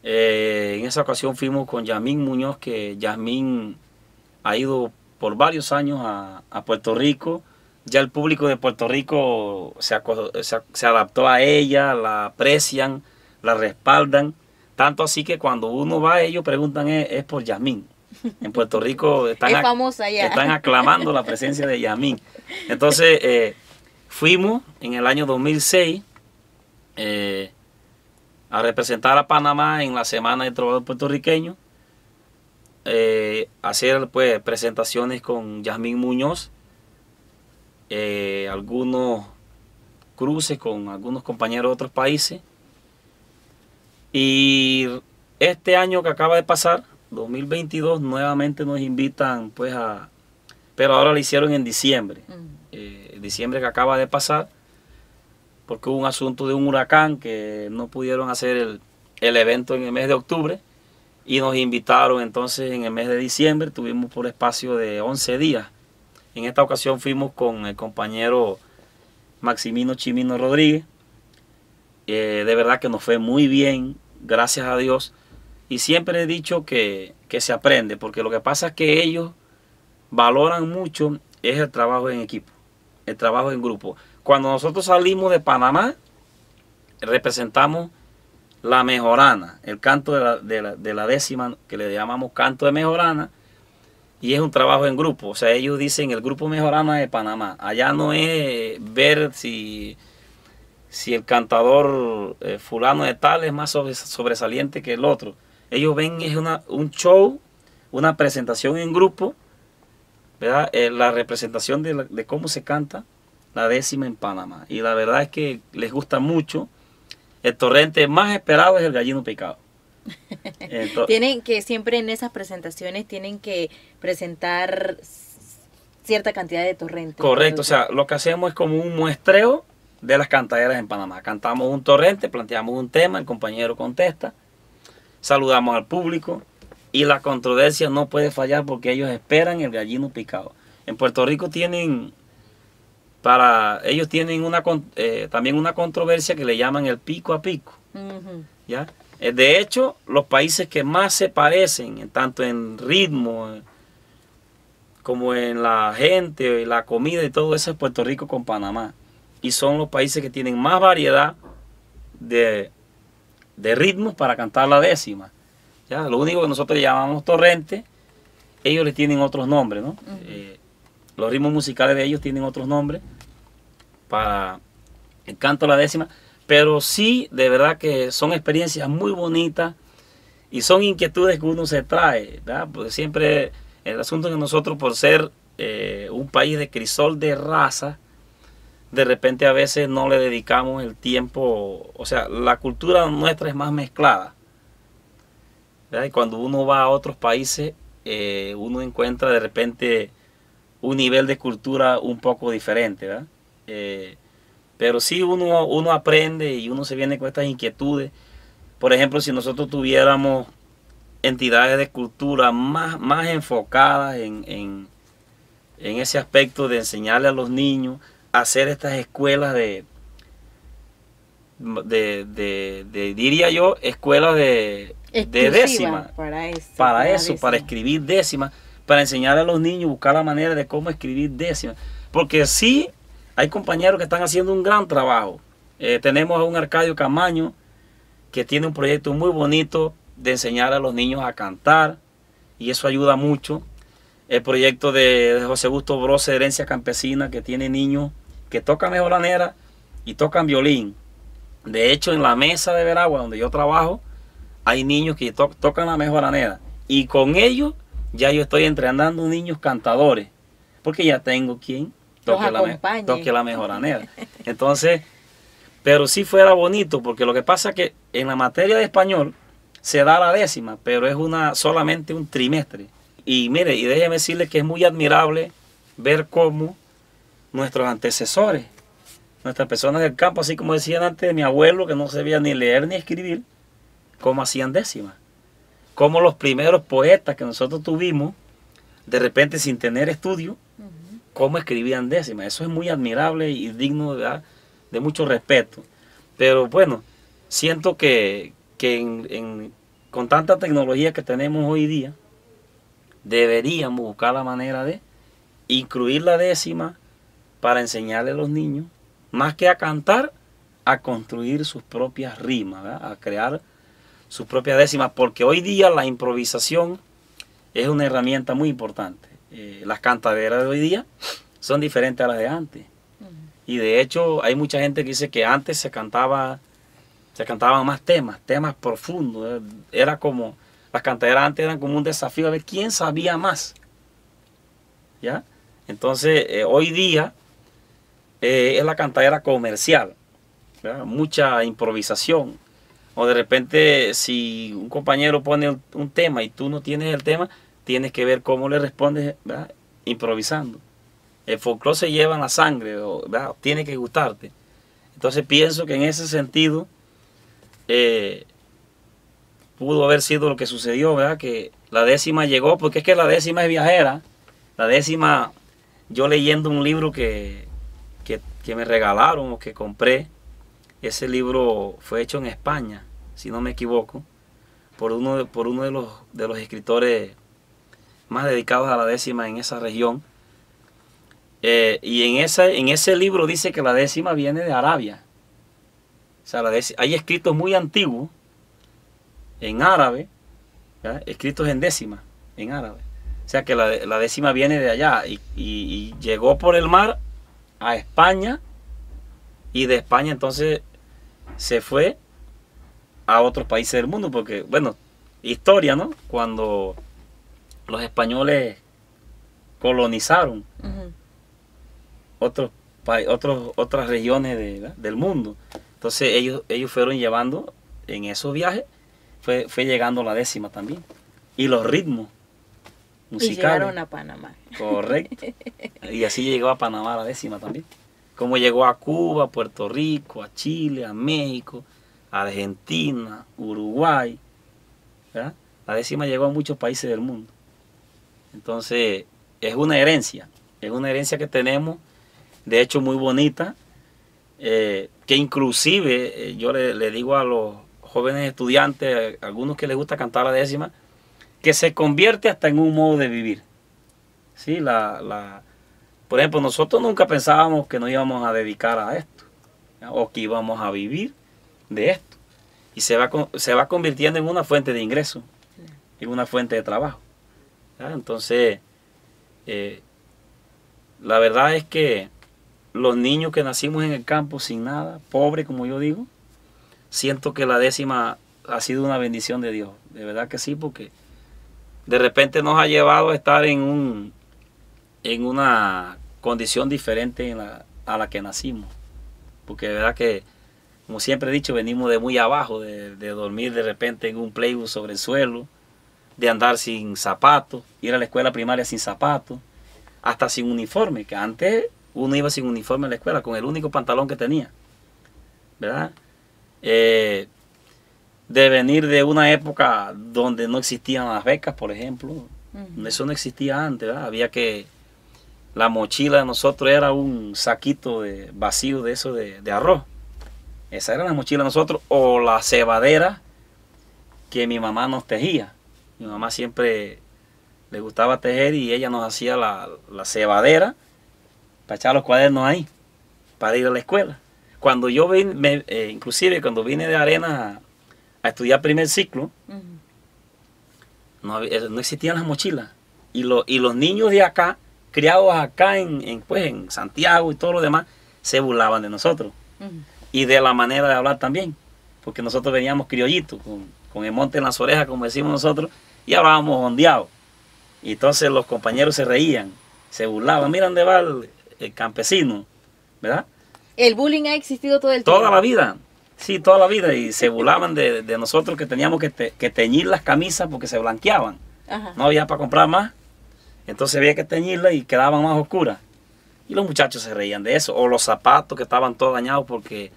En esa ocasión fuimos con Yasmín Muñoz, que Yasmín ha ido por varios años a Puerto Rico. Ya el público de Puerto Rico se adaptó a ella, la aprecian, la respaldan. Tanto así que cuando uno va, ellos preguntan es por Yasmín. En Puerto Rico Es famosa ya. están aclamando la presencia de Yasmín. Entonces fuimos en el año 2006 a representar a Panamá en la Semana del Trovador Puertorriqueño. Hacer pues presentaciones con Yasmín Muñoz, algunos cruces con algunos compañeros de otros países. Y este año que acaba de pasar, 2022, nuevamente nos invitan pues pero ahora lo hicieron en diciembre. Diciembre que acaba de pasar, porque hubo un asunto de un huracán que no pudieron hacer el evento en el mes de octubre, y nos invitaron entonces en el mes de diciembre. Tuvimos por espacio de 11 días. En esta ocasión fuimos con el compañero Maximino Chimino Rodríguez. De verdad que nos fue muy bien, gracias a Dios. Y siempre he dicho que se aprende, porque lo que pasa es que ellos valoran mucho es el trabajo en equipo, el trabajo en grupo. Cuando nosotros salimos de Panamá, representamos la mejorana, el canto de la décima, que le llamamos canto de mejorana, y es un trabajo en grupo. O sea, ellos dicen el grupo mejorana de Panamá. Allá no es ver si el cantador fulano de tal es más sobresaliente que el otro. Ellos ven es un show, una presentación en grupo, ¿verdad? La representación de cómo se canta la décima en Panamá. Y la verdad es que les gusta mucho. El torrente más esperado es el gallino picado. Tienen que siempre en esas presentaciones tienen que presentar cierta cantidad de torrentes. Correcto, o sea, lo que hacemos es como un muestreo de las cantaderas en Panamá. Cantamos un torrente, planteamos un tema, el compañero contesta, saludamos al público, y la controversia no puede fallar porque ellos esperan el gallino picado. En Puerto Rico ellos tienen también una controversia que le llaman el pico a pico. ¿Ya? De hecho, los países que más se parecen, tanto en ritmo como en la gente, la comida y todo eso, es Puerto Rico con Panamá. Y son los países que tienen más variedad de ritmos para cantar la décima. ¿Ya? Lo único que nosotros llamamos torrente, ellos le tienen otros nombres, ¿no? Los ritmos musicales de ellos tienen otros nombres para el canto de la décima. Pero sí, de verdad que son experiencias muy bonitas y son inquietudes que uno se trae, ¿verdad? Porque siempre el asunto es que nosotros, por ser un país de crisol de raza, de repente a veces no le dedicamos el tiempo. O sea, la cultura nuestra es más mezclada, ¿verdad? Y cuando uno va a otros países, uno encuentra de repente un nivel de cultura un poco diferente, ¿verdad? Pero sí uno aprende y uno se viene con estas inquietudes. Por ejemplo, si nosotros tuviéramos entidades de cultura más enfocadas en ese aspecto de enseñarle a los niños a hacer estas escuelas diría yo, escuelas de décima. Para escribir décimas, para enseñar a los niños, buscar la manera de cómo escribir décimas. Porque sí, hay compañeros que están haciendo un gran trabajo. Tenemos a un Arcadio Camaño que tiene un proyecto muy bonito de enseñar a los niños a cantar, y eso ayuda mucho. el proyecto de José Augusto Brose, Herencia Campesina, que tiene niños que tocan mejoranera y tocan violín. De hecho, en la mesa de Veragua, donde yo trabajo, hay niños que tocan la mejoranera. Y con ellos ya yo estoy entrenando niños cantadores, porque ya tengo quien toque la mejoranera. Entonces, pero sí fuera bonito, porque lo que pasa es que en la materia de español se da la décima, pero es solamente un trimestre. Y mire, y déjeme decirle que es muy admirable ver cómo nuestros antecesores, nuestras personas del campo, así como decían antes de mi abuelo, que no sabía ni leer ni escribir, cómo hacían décimas. Cómo los primeros poetas que nosotros tuvimos, de repente sin tener estudio, cómo escribían décimas. Eso es muy admirable y digno de mucho respeto. Pero bueno, siento que con tanta tecnología que tenemos hoy día, deberíamos buscar la manera de incluir la décima para enseñarle a los niños, más que a cantar, a construir sus propias rimas, ¿verdad? A crear sus propias décimas, porque hoy día la improvisación es una herramienta muy importante. Las cantaderas de hoy día son diferentes a las de antes. Y de hecho hay mucha gente que dice que antes se cantaban más temas profundos. Era como, las cantaderas antes eran como un desafío a ver quién sabía más. ¿Ya? Entonces hoy día es la cantadera comercial, ¿verdad? Mucha improvisación. O de repente si un compañero pone un tema y tú no tienes el tema, tienes que ver cómo le respondes, ¿verdad? Improvisando. El folclore se lleva en la sangre, ¿verdad? Tiene que gustarte. Entonces pienso que en ese sentido pudo haber sido lo que sucedió, ¿verdad? Que la décima llegó, porque es que la décima es viajera. La décima, yo leyendo un libro que me regalaron o que compré, ese libro fue hecho en España, si no me equivoco, por uno de los escritores más dedicados a la décima en esa región. Y en ese libro dice que la décima viene de Arabia. O sea, hay escritos muy antiguos en árabe, ¿verdad? Escritos en décima, en árabe. O sea que la décima viene de allá y llegó por el mar a España, y de España entonces se fue a otros países del mundo, porque, bueno, historia, ¿no? Cuando los españoles colonizaron otras regiones del mundo, entonces ellos fueron llevando en esos viajes, fue llegando la décima también, y los ritmos musicales. Y llegaron a Panamá. Correcto. Y así llegó a Panamá la décima también. Como llegó a Cuba, a Puerto Rico, a Chile, a México, a Argentina, Uruguay, ¿verdad? La décima llegó a muchos países del mundo. Entonces, es una herencia que tenemos, de hecho muy bonita, que inclusive yo le digo a los jóvenes estudiantes, a algunos que les gusta cantar la décima, que se convierte hasta en un modo de vivir. ¿Sí? Por ejemplo, nosotros nunca pensábamos que nos íbamos a dedicar a esto, ¿ya? O que íbamos a vivir de esto. Y se va convirtiendo en una fuente de ingreso, en una fuente de trabajo, ¿ya? Entonces, la verdad es que los niños que nacimos en el campo sin nada, pobres como yo digo, siento que la décima ha sido una bendición de Dios. De verdad que sí, porque de repente nos ha llevado a estar en una condición diferente a la que nacimos. Porque de verdad que, como siempre he dicho, venimos de muy abajo, de dormir de repente en un playbus sobre el suelo, de andar sin zapatos, ir a la escuela primaria sin zapatos, hasta sin uniforme, que antes uno iba sin uniforme a la escuela, con el único pantalón que tenía, ¿verdad? De venir de una época donde no existían las becas, por ejemplo. Eso no existía antes, ¿verdad? La mochila de nosotros era un saquito vacío de eso de arroz. Esa era la mochila de nosotros, o la cebadera que mi mamá nos tejía. Mi mamá siempre le gustaba tejer y ella nos hacía la cebadera para echar los cuadernos ahí, para ir a la escuela. Cuando yo vine, inclusive cuando vine de Arenas a estudiar primer ciclo, no existían las mochilas. y los niños de acá, criados acá pues, en Santiago y todo lo demás, se burlaban de nosotros. Y de la manera de hablar también, porque nosotros veníamos criollitos, con el monte en las orejas, como decimos nosotros, y hablábamos ondeados. Y entonces los compañeros se reían, se burlaban. Mira dónde va el campesino, ¿verdad? El bullying ha existido todo el tiempo. Toda la vida, sí, toda la vida. Y se burlaban de nosotros que teníamos que teñir las camisas porque se blanqueaban. Ajá. No había para comprar más. Entonces había que teñirlas y quedaban más oscuras. Y los muchachos se reían de eso. O los zapatos que estaban todos dañados porque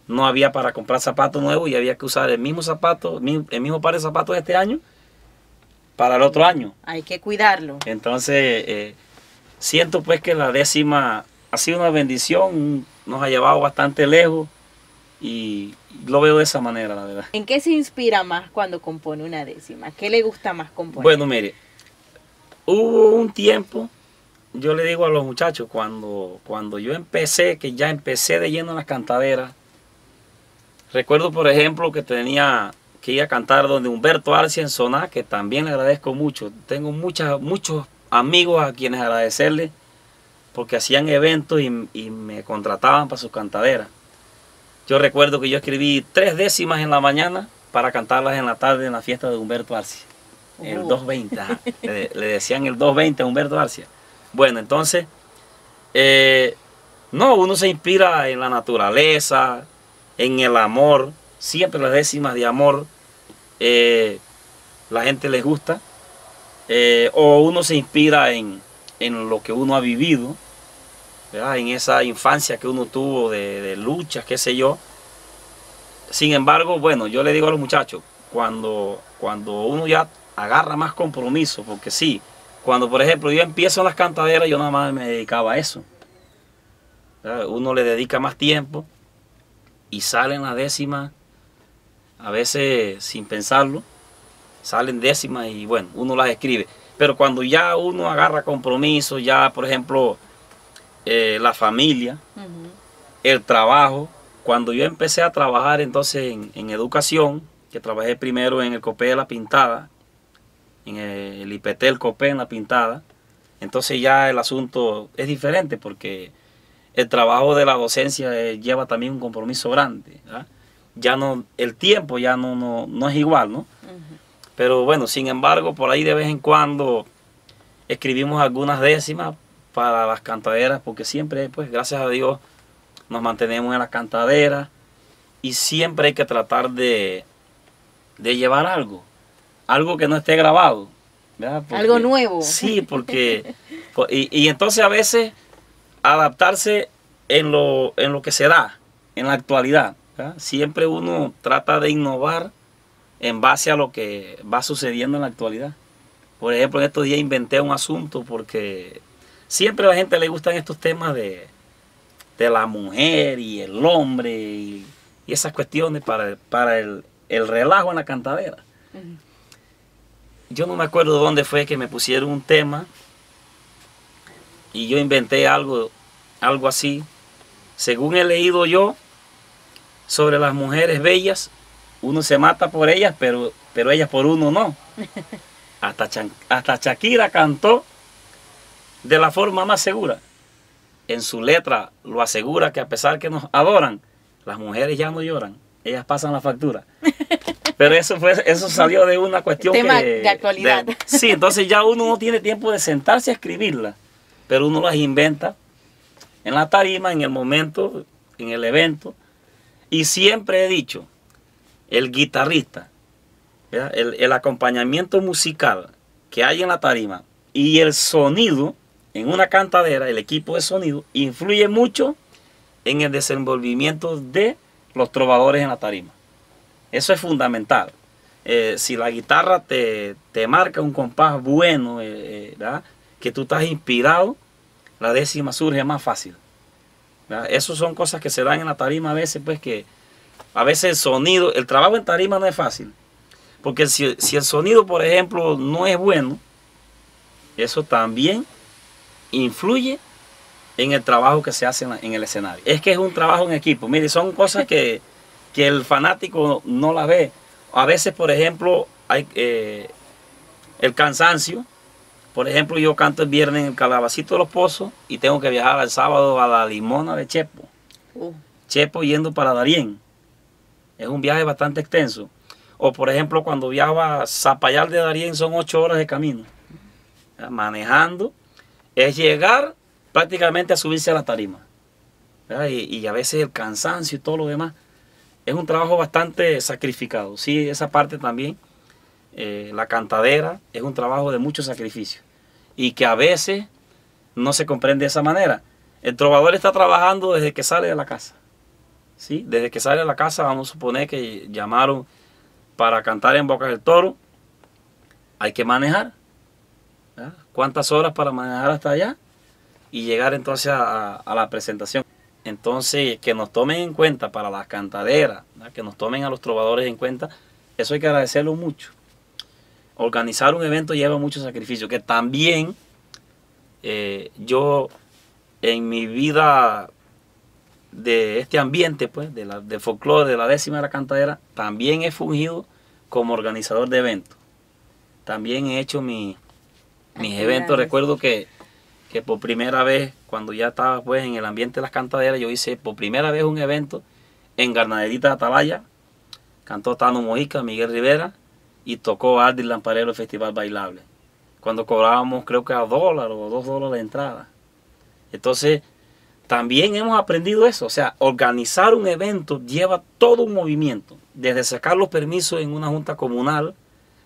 no había para comprar zapatos nuevos y había que usar el mismo zapato, el mismo par de zapatos de este año para el otro año. Hay que cuidarlo. Entonces, siento pues que la 10ª ha sido una bendición, nos ha llevado bastante lejos y lo veo de esa manera, la verdad. ¿En qué se inspira más cuando compone una 10ª? ¿Qué le gusta más componer? Bueno, mire, hubo un tiempo, yo le digo a los muchachos, cuando yo empecé, que ya empecé de lleno en las cantaderas, recuerdo por ejemplo que tenía que ir a cantar donde Humberto Arcia en Soná, que también le agradezco mucho. Tengo muchos amigos a quienes agradecerles porque hacían eventos y me contrataban para sus cantaderas. Yo recuerdo que yo escribí 3 décimas en la mañana para cantarlas en la tarde en la fiesta de Humberto Arcia. El 220, ajá. Le decían el 220 a Humberto Arcia. Bueno, entonces, no, uno se inspira en la naturaleza, en el amor, siempre las décimas de amor, la gente les gusta, o uno se inspira en lo que uno ha vivido, ¿verdad? En esa infancia que uno tuvo de luchas, qué sé yo. Sin embargo, bueno, yo le digo a los muchachos, cuando uno ya agarra más compromiso, porque sí, cuando por ejemplo yo empiezo en las cantaderas, yo nada más me dedicaba a eso, ¿verdad? Uno le dedica más tiempo y salen las décimas, a veces sin pensarlo, salen décimas y bueno, uno las escribe. Pero cuando ya uno agarra compromiso, ya por ejemplo la familia, el trabajo. Cuando yo empecé a trabajar entonces en educación, que trabajé primero en el COPE de La Pintada, en el IPT, COPE en La Pintada, entonces ya el asunto es diferente porque el trabajo de la docencia lleva también un compromiso grande, ¿verdad? Ya no, el tiempo ya no es igual, ¿no? Pero bueno, sin embargo, por ahí de vez en cuando escribimos algunas décimas para las cantaderas, porque siempre, pues, gracias a Dios, nos mantenemos en las cantaderas y siempre hay que tratar de llevar algo que no esté grabado, ¿verdad? Porque, algo nuevo. Sí, porque, y entonces a veces adaptarse en lo que se da, en la actualidad, ¿verdad? Siempre uno trata de innovar en base a lo que va sucediendo en la actualidad. Por ejemplo, en estos días inventé un asunto porque siempre a la gente le gustan estos temas de la mujer y el hombre y esas cuestiones para el relajo en la cantadera. Yo no me acuerdo dónde fue que me pusieron un tema y yo inventé algo así. Según he leído yo sobre las mujeres bellas, uno se mata por ellas, pero ellas por uno no. Hasta Shakira cantó de la forma más segura. En su letra lo asegura que a pesar que nos adoran, las mujeres ya no lloran, ellas pasan la factura. Pero eso salió de una cuestión tema de actualidad. Sí, entonces ya uno no tiene tiempo de sentarse a escribirla, pero uno las inventa en la tarima, en el momento, en el evento. Y siempre he dicho, el guitarrista, ¿verdad? El acompañamiento musical que hay en la tarima y el sonido en una cantadera, el equipo de sonido, influye mucho en el desenvolvimiento de los trovadores en la tarima. Eso es fundamental. Si la guitarra te marca un compás bueno, ¿verdad? Que tú estás inspirado, la décima surge más fácil, ¿verdad? Esas son cosas que se dan en la tarima a veces, pues que a veces el sonido, el trabajo en tarima no es fácil. Porque si el sonido, por ejemplo, no es bueno, eso también influye en el trabajo que se hace en el escenario. Es que es un trabajo en equipo. Mire, son cosas que el fanático no las ve. A veces, por ejemplo, hay el cansancio Por ejemplo, yo canto el viernes en el Calabacito de los Pozos y tengo que viajar el sábado a la Limona de Chepo. Chepo yendo para Darién. Es un viaje bastante extenso. O por ejemplo, cuando viajaba a Zapallar de Darién son 8 horas de camino. Manejando es llegar prácticamente a subirse a la tarima. Y a veces el cansancio y todo lo demás. Es un trabajo bastante sacrificado. Sí, esa parte también. La cantadera es un trabajo de mucho sacrificio. Y que a veces no se comprende de esa manera. El trovador está trabajando desde que sale de la casa. ¿Sí? Desde que sale de la casa, vamos a suponer que llamaron para cantar en Bocas del Toro. Hay que manejar. ¿Verdad? ¿Cuántas horas para manejar hasta allá? Y llegar entonces a la presentación. Entonces, que nos tomen en cuenta para las cantaderas, ¿verdad? Que nos tomen a los trovadores en cuenta, eso hay que agradecerlo mucho. Organizar un evento lleva mucho sacrificio, que también yo en mi vida de este ambiente, pues, de folclore, de la 10ª de la cantadera, también he fungido como organizador de eventos. También he hecho mis eventos. Recuerdo que por primera vez, cuando ya estaba pues en el ambiente de las cantaderas, yo hice por primera vez un evento en Ganaderita de Atalaya. Cantó Tano Mojica, Miguel Rivera y tocó Ardir Lamparero el Festival Bailable. Cuando cobrábamos creo que $1 o $2 de entrada. Entonces, también hemos aprendido eso. O sea, organizar un evento lleva todo un movimiento. Desde sacar los permisos en una junta comunal,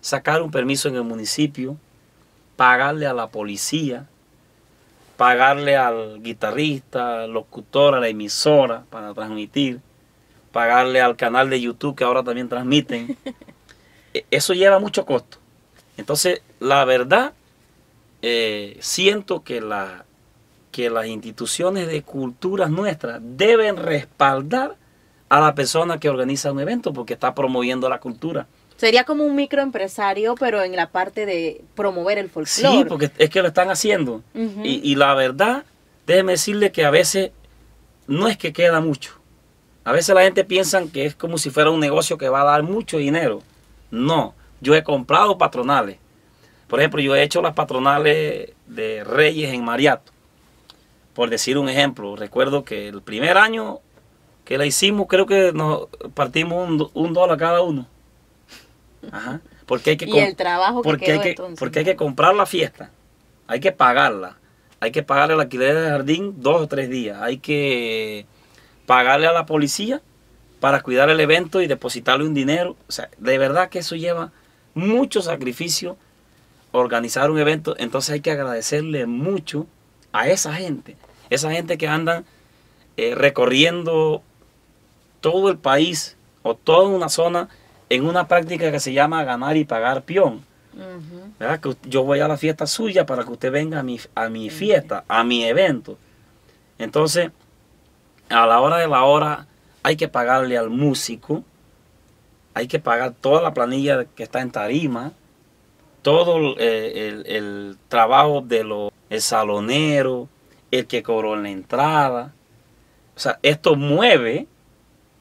sacar un permiso en el municipio, pagarle a la policía, pagarle al guitarrista, al locutor, a la emisora para transmitir, pagarle al canal de YouTube que ahora también transmiten. Eso lleva mucho costo. Entonces, la verdad, siento que las instituciones de culturas nuestras deben respaldar a la persona que organiza un evento porque está promoviendo la cultura. Sería como un microempresario, pero en la parte de promover el folclore. Sí, porque es que lo están haciendo. Y la verdad, déjeme decirle que a veces no es que queda mucho. A veces la gente piensa que es como si fuera un negocio que va a dar mucho dinero. No, yo he comprado patronales. Por ejemplo, yo he hecho las patronales de Reyes en Mariato. Por decir un ejemplo, recuerdo que el primer año que la hicimos, creo que nos partimos un dólar cada uno. Ajá. Porque hay que y el trabajo que quedó entonces. Porque hay que comprar la fiesta, hay que pagarla, hay que pagarle el alquiler del jardín 2 o 3 días, hay que pagarle a la policía para cuidar el evento y depositarle un dinero. O sea, de verdad que eso lleva mucho sacrificio organizar un evento. Entonces hay que agradecerle mucho a esa gente que andan recorriendo todo el país o toda una zona en una práctica que se llama ganar y pagar peón. ¿Verdad? Que yo voy a la fiesta suya para que usted venga a mi fiesta, a mi evento. Entonces, a la hora de la hora hay que pagarle al músico, hay que pagar toda la planilla que está en tarima, todo el trabajo de el salonero, el que cobró en la entrada. O sea, esto mueve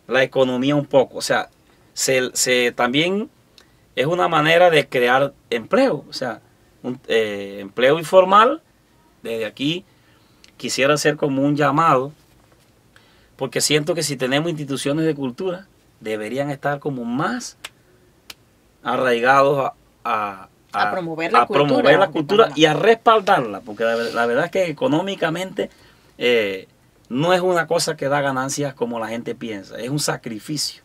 la economía un poco. O sea, también es una manera de crear empleo. O sea, empleo informal. Desde aquí quisiera hacer como un llamado, porque siento que si tenemos instituciones de cultura, deberían estar como más arraigados a promover la cultura y a respaldarla, porque la verdad es que económicamente no es una cosa que da ganancias como la gente piensa, es un sacrificio.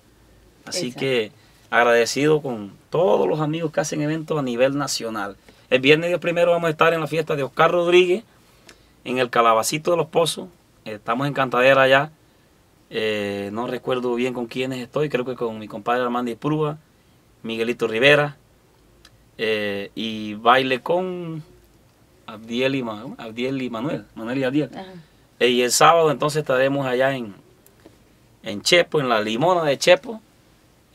Así Exacto. Que agradecido con todos los amigos que hacen eventos a nivel nacional. El viernes Dios primero vamos a estar en la fiesta de Oscar Rodríguez, en el Calabacito de los Pozos. Estamos en Cantadera allá. No recuerdo bien con quiénes estoy, creo que con mi compadre Armando Prúa, Miguelito Rivera, y baile con Abdiel y Manuel y Abdiel. Y el sábado entonces estaremos allá en Chepo, en la Limona de Chepo,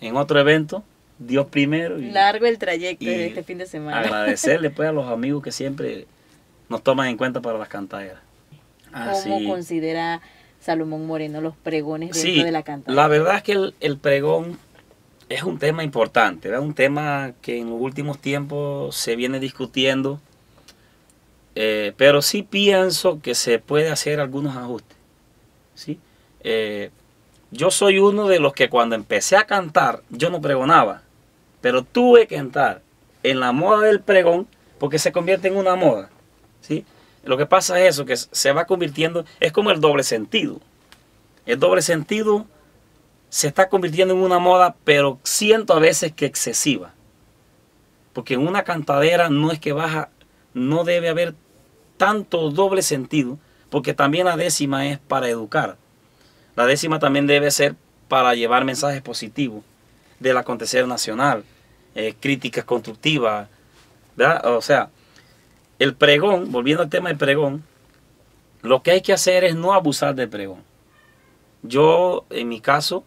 en otro evento, Dios primero. Largo el trayecto de este fin de semana. Agradecerle pues a los amigos que siempre nos toman en cuenta para las cantaderas. ¿Cómo considera Salomón Moreno los pregones dentro de la cantadera? La verdad es que el pregón es un tema importante, ¿verdad? Un tema que en los últimos tiempos se viene discutiendo pero sí pienso que se puede hacer algunos ajustes, ¿sí? Yo soy uno de los que cuando empecé a cantar, yo no pregonaba, pero tuve que entrar en la moda del pregón porque se convierte en una moda, ¿sí? Lo que pasa es eso, que se va convirtiendo, es como el doble sentido. El doble sentido se está convirtiendo en una moda, pero siento a veces que excesiva. Porque en una cantadera no es que baja, no debe haber tanto doble sentido, porque también la décima es para educar. La décima también debe ser para llevar mensajes positivos del acontecer nacional, críticas constructivas, ¿verdad? O sea, el pregón, volviendo al tema del pregón, lo que hay que hacer es no abusar del pregón. Yo, en mi caso,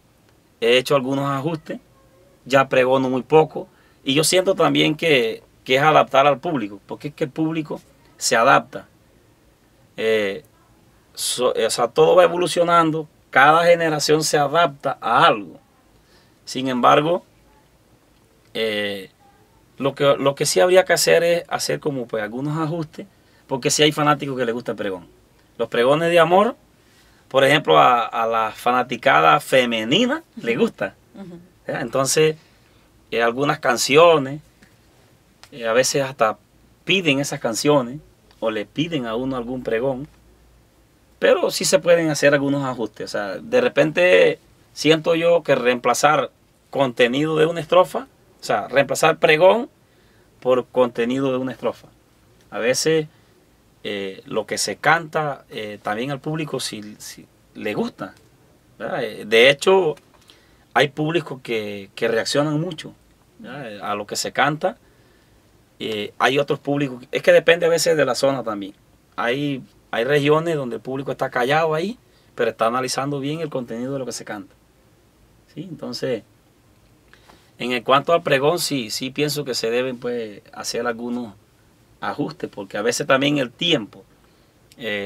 he hecho algunos ajustes, ya pregono muy poco, y yo siento también que es adaptar al público, porque es que el público se adapta. O sea, todo va evolucionando, cada generación se adapta a algo. Sin embargo, lo que sí habría que hacer es hacer como pues algunos ajustes, porque sí hay fanáticos que les gusta el pregón. Los pregones de amor, por ejemplo, a la fanaticada femenina le gusta. Entonces, algunas canciones, a veces hasta piden esas canciones o le piden a uno algún pregón, pero sí se pueden hacer algunos ajustes. O sea, de repente siento yo que reemplazar contenido de una estrofa, o sea, reemplazar pregón por contenido de una estrofa. A veces lo que se canta también al público si le gusta, ¿verdad? De hecho, hay públicos que reaccionan mucho, ¿verdad?, a lo que se canta. Hay otros públicos, es que depende a veces de la zona también. Hay regiones donde el público está callado ahí, pero está analizando bien el contenido de lo que se canta, ¿sí? Entonces, en cuanto al pregón, sí pienso que se deben pues hacer algunos ajustes, porque a veces también el tiempo,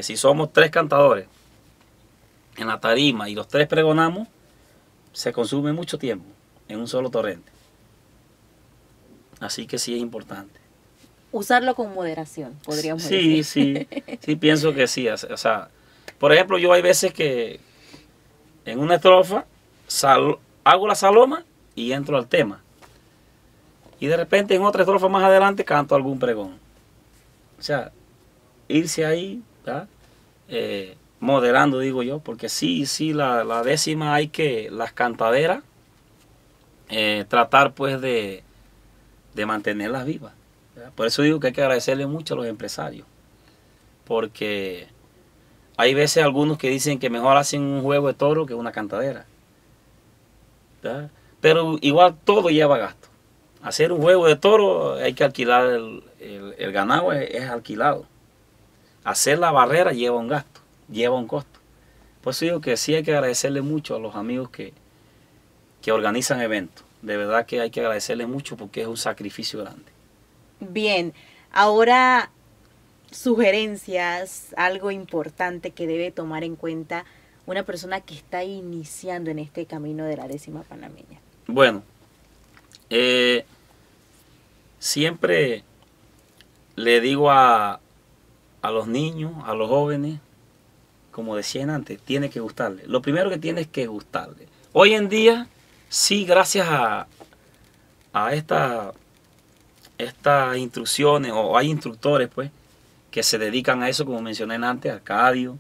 si somos 3 cantadores en la tarima y los 3 pregonamos, se consume mucho tiempo en un solo torrente. Así que sí es importante. Usarlo con moderación, podríamos decir. Sí, pienso que sí. O sea, por ejemplo, yo hay veces que en una estrofa hago la saloma y entro al tema. Y de repente en otra estrofa más adelante canto algún pregón. O sea, irse ahí, ¿verdad?, moderando, digo yo, porque sí, la décima hay que, las cantaderas, tratar pues de mantenerlas vivas, ¿verdad? Por eso digo que hay que agradecerle mucho a los empresarios, porque hay veces algunos que dicen que mejor hacen un juego de toro que una cantadera, ¿verdad? Pero igual todo lleva gasto. Hacer un juego de toro hay que alquilar el ganado, es alquilado. Hacer la barrera lleva un gasto, lleva un costo. Por eso digo que sí hay que agradecerle mucho a los amigos que organizan eventos. De verdad que hay que agradecerle mucho porque es un sacrificio grande. Bien, ahora sugerencias, algo importante que debe tomar en cuenta una persona que está iniciando en este camino de la décima panameña. Bueno, siempre le digo a los niños, a los jóvenes, como decían antes, tiene que gustarle. Lo primero que tiene es que gustarle. Hoy en día, sí, gracias a estas instrucciones, o hay instructores pues que se dedican a eso, como mencioné antes, Arcadio,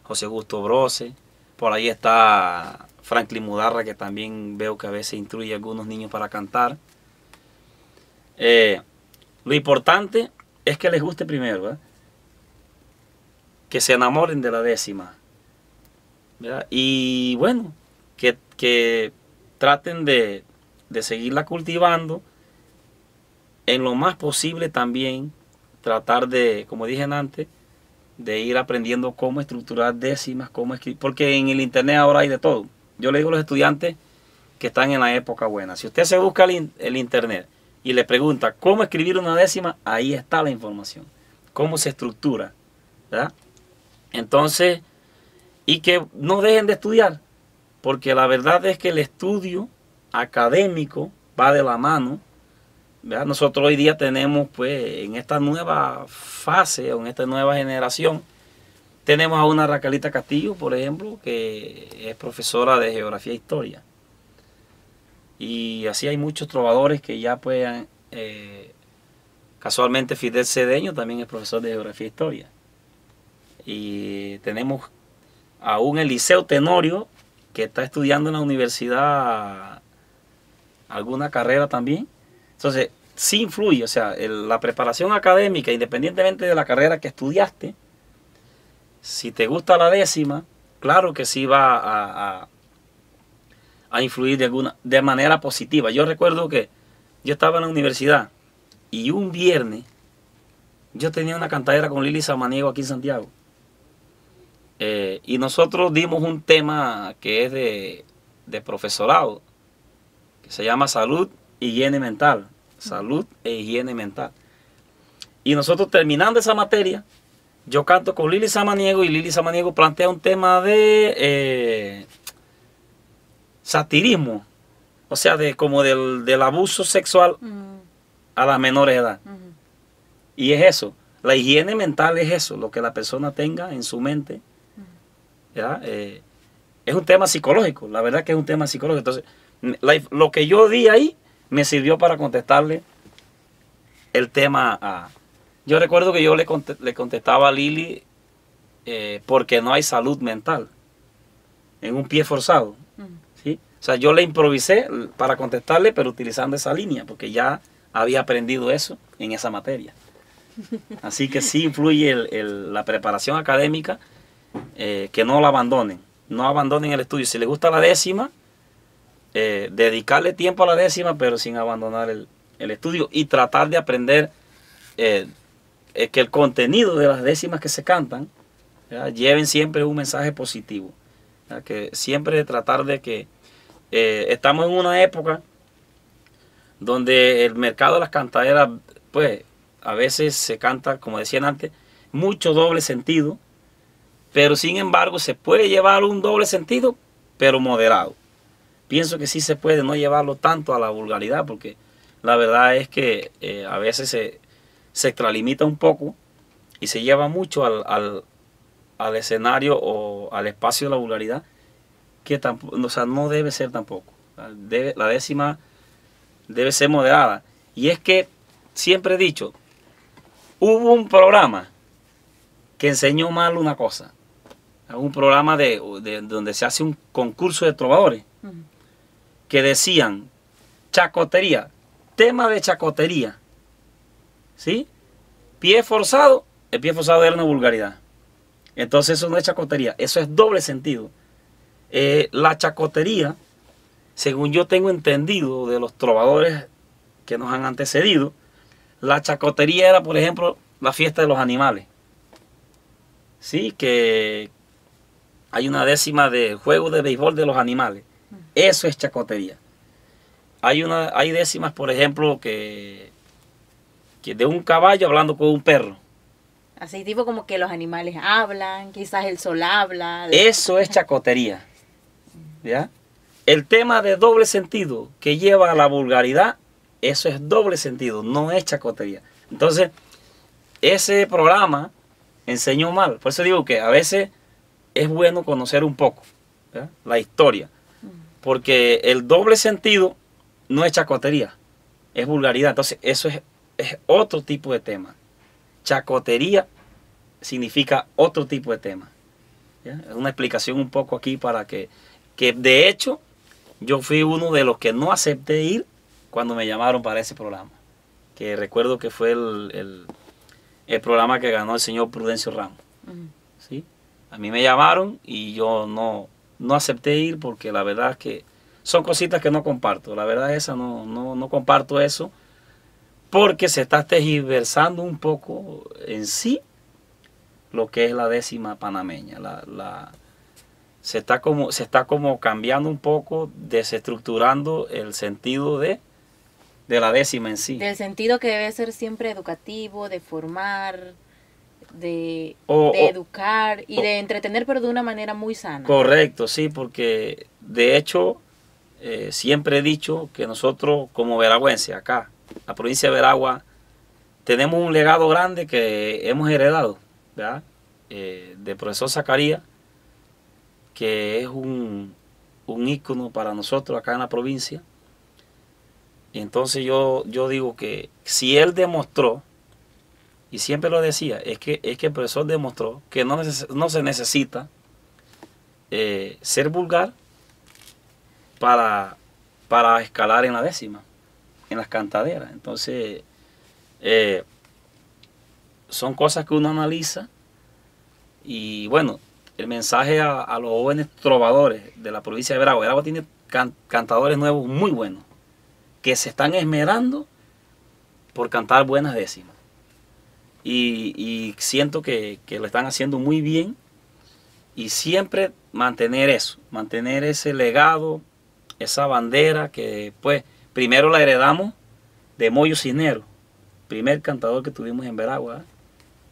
José Augusto Brose, por ahí está Franklin Mudarra, que también veo que a veces instruye a algunos niños para cantar. Lo importante es que les guste primero, ¿verdad?, que se enamoren de la décima, ¿verdad?, y bueno, que traten de seguirla cultivando. En lo más posible también tratar de, como dije antes, de ir aprendiendo cómo estructurar décimas, cómo escribir, porque en el internet ahora hay de todo. Yo le digo a los estudiantes que están en la época buena, si usted se busca el internet y le pregunta cómo escribir una décima, ahí está la información, cómo se estructura, ¿verdad? Entonces, y que no dejen de estudiar, porque la verdad es que el estudio académico va de la mano ¿verdad? Nosotros hoy día tenemos, pues, en esta nueva fase, o en esta nueva generación, tenemos a una Raquelita Castillo, por ejemplo, que es profesora de Geografía e Historia. Y así hay muchos trovadores que ya puedan, casualmente Fidel Cedeño también es profesor de Geografía e Historia. Y tenemos a un Eliseo Tenorio, que está estudiando en la universidad alguna carrera también. Entonces, sí influye, o sea, la preparación académica, independientemente de la carrera que estudiaste, si te gusta la décima, claro que sí va a influir de manera positiva. Yo recuerdo que yo estaba en la universidad y un viernes yo tenía una cantadera con Lili Samaniego aquí en Santiago. Y nosotros dimos un tema que es de profesorado, que se llama salud e higiene mental. Salud e higiene mental. Y nosotros terminando esa materia, yo canto con Lili Samaniego y Lili Samaniego plantea un tema de satirismo, o sea, como del abuso sexual a las menores de edad. Y es eso, la higiene mental es eso, lo que la persona tenga en su mente. ¿Ya? Es un tema psicológico, la verdad que es un tema psicológico. Entonces, lo que yo di ahí me sirvió para contestarle el tema. Yo recuerdo que yo le contestaba a Lili porque no hay salud mental en un pie forzado. ¿Sí? O sea, yo le improvisé para contestarle, pero utilizando esa línea, porque ya había aprendido eso en esa materia. Así que sí influye la preparación académica. Que no la abandonen, no abandonen el estudio. Si les gusta la décima, dedicarle tiempo a la décima, pero sin abandonar el estudio y tratar de aprender que el contenido de las décimas que se cantan, ¿verdad?, lleven siempre un mensaje positivo, ¿verdad?, que siempre tratar de que estamos en una época donde el mercado de las cantaderas, pues a veces se canta, como decían antes, mucho doble sentido. Pero sin embargo se puede llevar un doble sentido, pero moderado. Pienso que sí se puede no llevarlo tanto a la vulgaridad, porque la verdad es que a veces se extralimita un poco y se lleva mucho al escenario o al espacio de la vulgaridad, que tampoco, o sea, no debe ser tampoco. La décima debe ser moderada. Y es que siempre he dicho, hubo un programa que enseñó mal una cosa. Un programa donde se hace un concurso de trovadores que decían chacotería, tema de chacotería, ¿sí? Pie forzado, el pie forzado era una vulgaridad. Entonces eso no es chacotería, eso es doble sentido. La chacotería, según yo tengo entendido de los trovadores que nos han antecedido, la chacotería era, por ejemplo, la fiesta de los animales. Sí, que hay una décima de juego de béisbol de los animales. Eso es chacotería. Hay décimas, por ejemplo, que de un caballo hablando con un perro. Así tipo como que los animales hablan, quizás el sol habla. Eso es chacotería. ¿Ya? El tema de doble sentido que lleva a la vulgaridad, eso es doble sentido, no es chacotería. Entonces, ese programa enseñó mal. Por eso digo que a veces es bueno conocer un poco, ¿verdad?, la historia, porque el doble sentido no es chacotería, es vulgaridad. Entonces eso es otro tipo de tema. Chacotería significa otro tipo de tema, ¿ya? Es una explicación un poco aquí para que de hecho yo fui uno de los que no acepté ir cuando me llamaron para ese programa, que recuerdo que fue el programa que ganó el señor Prudencio Ramos. ¿Sí? A mí me llamaron y yo no acepté ir porque la verdad es que son cositas que no comparto. La verdad es esa, no comparto eso, porque se está tergiversando un poco en sí lo que es la décima panameña. Se está como cambiando un poco, desestructurando el sentido de la décima en sí. Del sentido que debe ser siempre educativo, de formar, de educar y de entretener, pero de una manera muy sana. Correcto, sí, porque de hecho siempre he dicho que nosotros como veragüenses acá, la provincia de Veragua, tenemos un legado grande que hemos heredado, ¿verdad? Del profesor Zacarías, que es un ícono para nosotros acá en la provincia. Y entonces yo digo que si él demostró, y siempre lo decía, es que el profesor demostró que no se necesita ser vulgar para escalar en la décima, en las cantaderas. Entonces, son cosas que uno analiza. Y bueno, el mensaje a los jóvenes trovadores de la provincia de Veragua. Veragua tiene cantadores nuevos muy buenos, que se están esmerando por cantar buenas décimas. Y siento que lo están haciendo muy bien. Y siempre mantener eso, mantener ese legado, esa bandera que pues primero la heredamos de Moyo Cisneros, primer cantador que tuvimos en Veragua, ¿eh?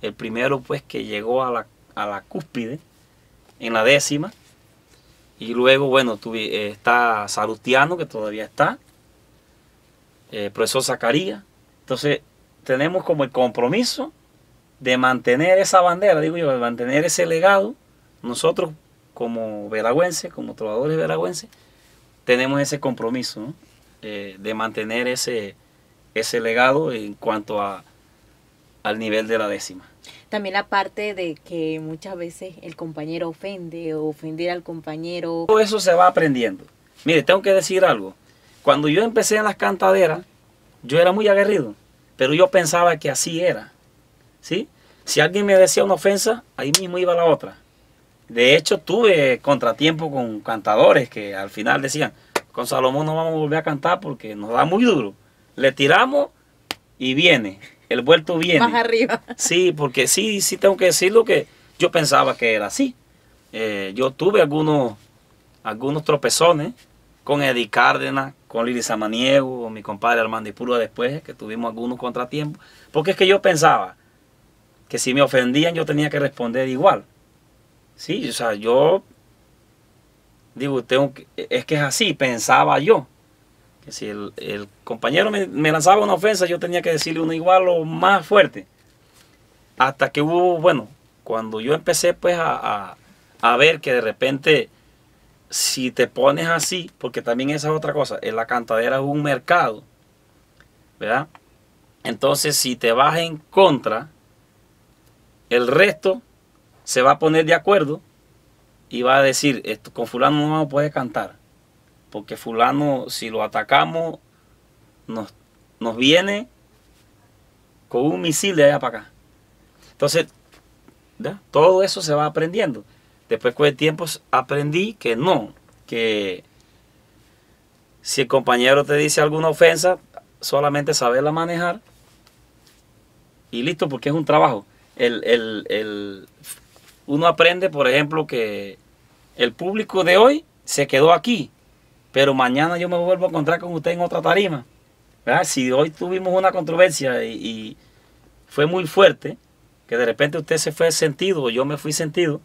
El primero pues que llegó a la cúspide en la décima. Y luego, bueno, está Salustiano, que todavía está, profesor Zacarías. Entonces tenemos como el compromiso de mantener esa bandera, digo yo, de mantener ese legado. Nosotros como veragüenses, como trovadores veragüenses, tenemos ese compromiso, ¿no? De mantener ese legado en cuanto al nivel de la décima. También la parte de que muchas veces el compañero ofende o ofender al compañero. Todo eso se va aprendiendo. Mire, tengo que decir algo. Cuando yo empecé en las cantaderas, yo era muy aguerrido, pero yo pensaba que así era, ¿sí? Si alguien me decía una ofensa, ahí mismo iba la otra. De hecho, tuve contratiempo con cantadores que al final decían, con Salomón no vamos a volver a cantar porque nos da muy duro. Le tiramos y viene, el vuelto viene. Más arriba. Sí, porque sí tengo que decirlo que yo pensaba que era así. Yo tuve algunos tropezones con Eddie Cárdenas, con Lili Samaniego, con mi compadre Armando Ipurua después, que tuvimos algunos contratiempos. Porque es que yo pensaba que si me ofendían yo tenía que responder igual. Sí, o sea, yo digo, es que es así, pensaba yo. Que si el compañero me lanzaba una ofensa, yo tenía que decirle una igual o más fuerte. Hasta que hubo, bueno, cuando yo empecé pues a ver que de repente, si te pones así, porque también esa es otra cosa, en la cantadera es un mercado, ¿verdad? Entonces, si te vas en contra, el resto se va a poner de acuerdo y va a decir, esto, con fulano no vamos a poder cantar, porque fulano, si lo atacamos, nos viene con un misil de allá para acá. Entonces, ¿ya? Todo eso se va aprendiendo. Después con el tiempo aprendí que no, que si el compañero te dice alguna ofensa, solamente saberla manejar y listo, porque es un trabajo. Uno aprende, por ejemplo, que el público de hoy se quedó aquí, pero mañana yo me vuelvo a encontrar con usted en otra tarima, ¿verdad? Si hoy tuvimos una controversia y fue muy fuerte, que de repente usted se fue sentido o yo me fui sentido,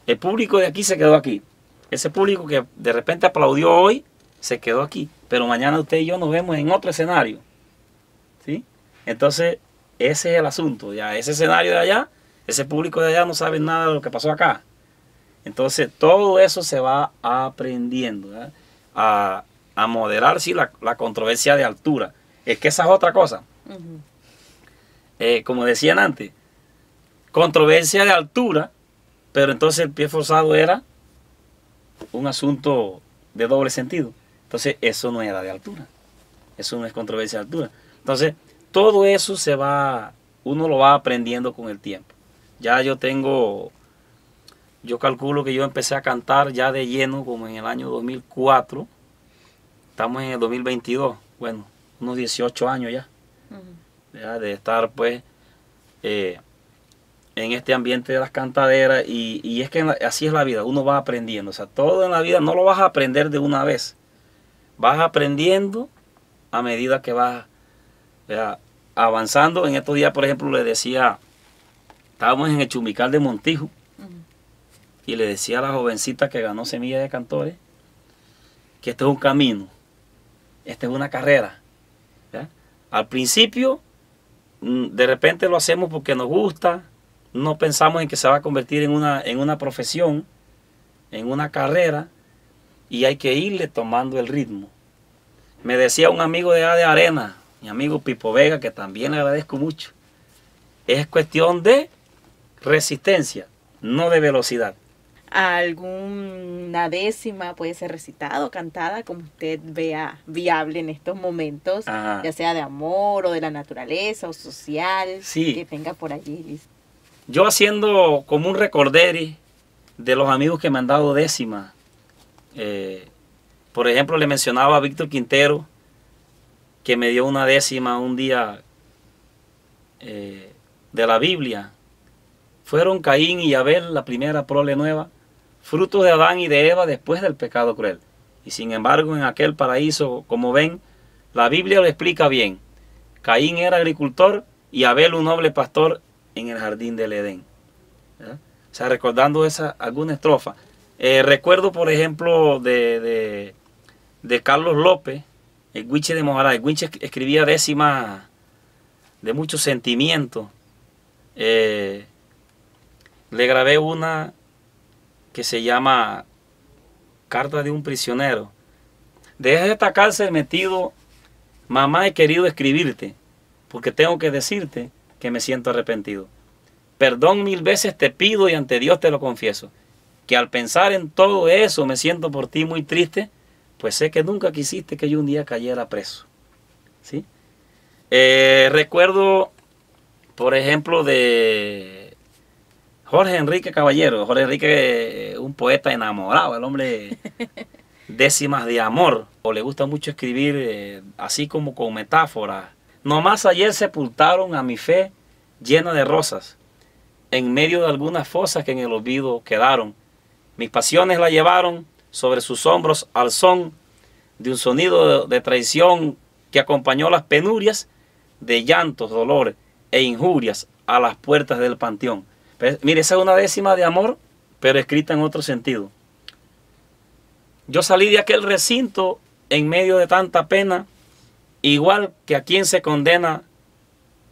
el público de aquí se quedó aquí. Ese público que de repente aplaudió hoy, se quedó aquí, pero mañana usted y yo nos vemos en otro escenario, ¿sí? Entonces, ese es el asunto, ya ese escenario de allá, ese público de allá no sabe nada de lo que pasó acá. Entonces todo eso se va aprendiendo, ¿verdad? A moderar, sí, la controversia de altura. Es que esa es otra cosa. Como decían antes, controversia de altura, pero entonces el pie forzado era un asunto de doble sentido. Entonces eso no era de altura, eso no es controversia de altura. Entonces todo eso uno lo va aprendiendo con el tiempo. Ya yo calculo que yo empecé a cantar ya de lleno como en el año 2004. Estamos en el 2022, bueno, unos 18 años ya, ya de estar pues en este ambiente de las cantaderas. Y es que así es la vida, uno va aprendiendo. O sea, todo en la vida no lo vas a aprender de una vez. Vas aprendiendo a medida que vas avanzando. En estos días, por ejemplo, le decía, estábamos en el Chumical de Montijo, y le decía a la jovencita que ganó Semilla de Cantores que este es un camino, esta es una carrera, ¿ya? Al principio, de repente lo hacemos porque nos gusta, no pensamos en que se va a convertir en una profesión, en una carrera, y hay que irle tomando el ritmo. Me decía un amigo de Arena, mi amigo Pipo Vega, que también le agradezco mucho, es cuestión de resistencia, no de velocidad. ¿Alguna décima puede ser recitada o cantada como usted vea viable en estos momentos? Ajá. Ya sea de amor o de la naturaleza o social, Sí. que tenga por allí. Yo haciendo como un recorderi de los amigos que me han dado décimas. Por ejemplo, le mencionaba a Víctor Quintero, que me dio una décima un día de la Biblia. Fueron Caín y Abel, la primera prole nueva, frutos de Adán y de Eva después del pecado cruel. Y sin embargo, en aquel paraíso, como ven, la Biblia lo explica bien. Caín era agricultor y Abel un noble pastor en el jardín del Edén. ¿Verdad? O sea, recordando alguna estrofa. Recuerdo, por ejemplo, de Carlos López, el Huiche de Mojará. El Huiche escribía décimas de mucho sentimiento. Le grabé una que se llama Carta de un prisionero. Desde esta cárcel metido, mamá, he querido escribirte, porque tengo que decirte que me siento arrepentido. Perdón 1000 veces te pido y ante Dios te lo confieso, que al pensar en todo eso me siento por ti muy triste, pues sé que nunca quisiste que yo un día cayera preso. ¿Sí? Recuerdo, por ejemplo, de Jorge Enrique Caballero. Jorge Enrique, un poeta enamorado, el hombre décimas de amor. O le gusta mucho escribir así como con metáforas. Nomás ayer sepultaron a mi fe llena de rosas, en medio de algunas fosas que en el olvido quedaron. Mis pasiones la llevaron sobre sus hombros al son de un sonido de traición que acompañó las penurias de llantos, dolor e injurias a las puertas del panteón. Pero, mire, esa es una décima de amor, pero escrita en otro sentido. Yo salí de aquel recinto en medio de tanta pena, igual que a quien se condena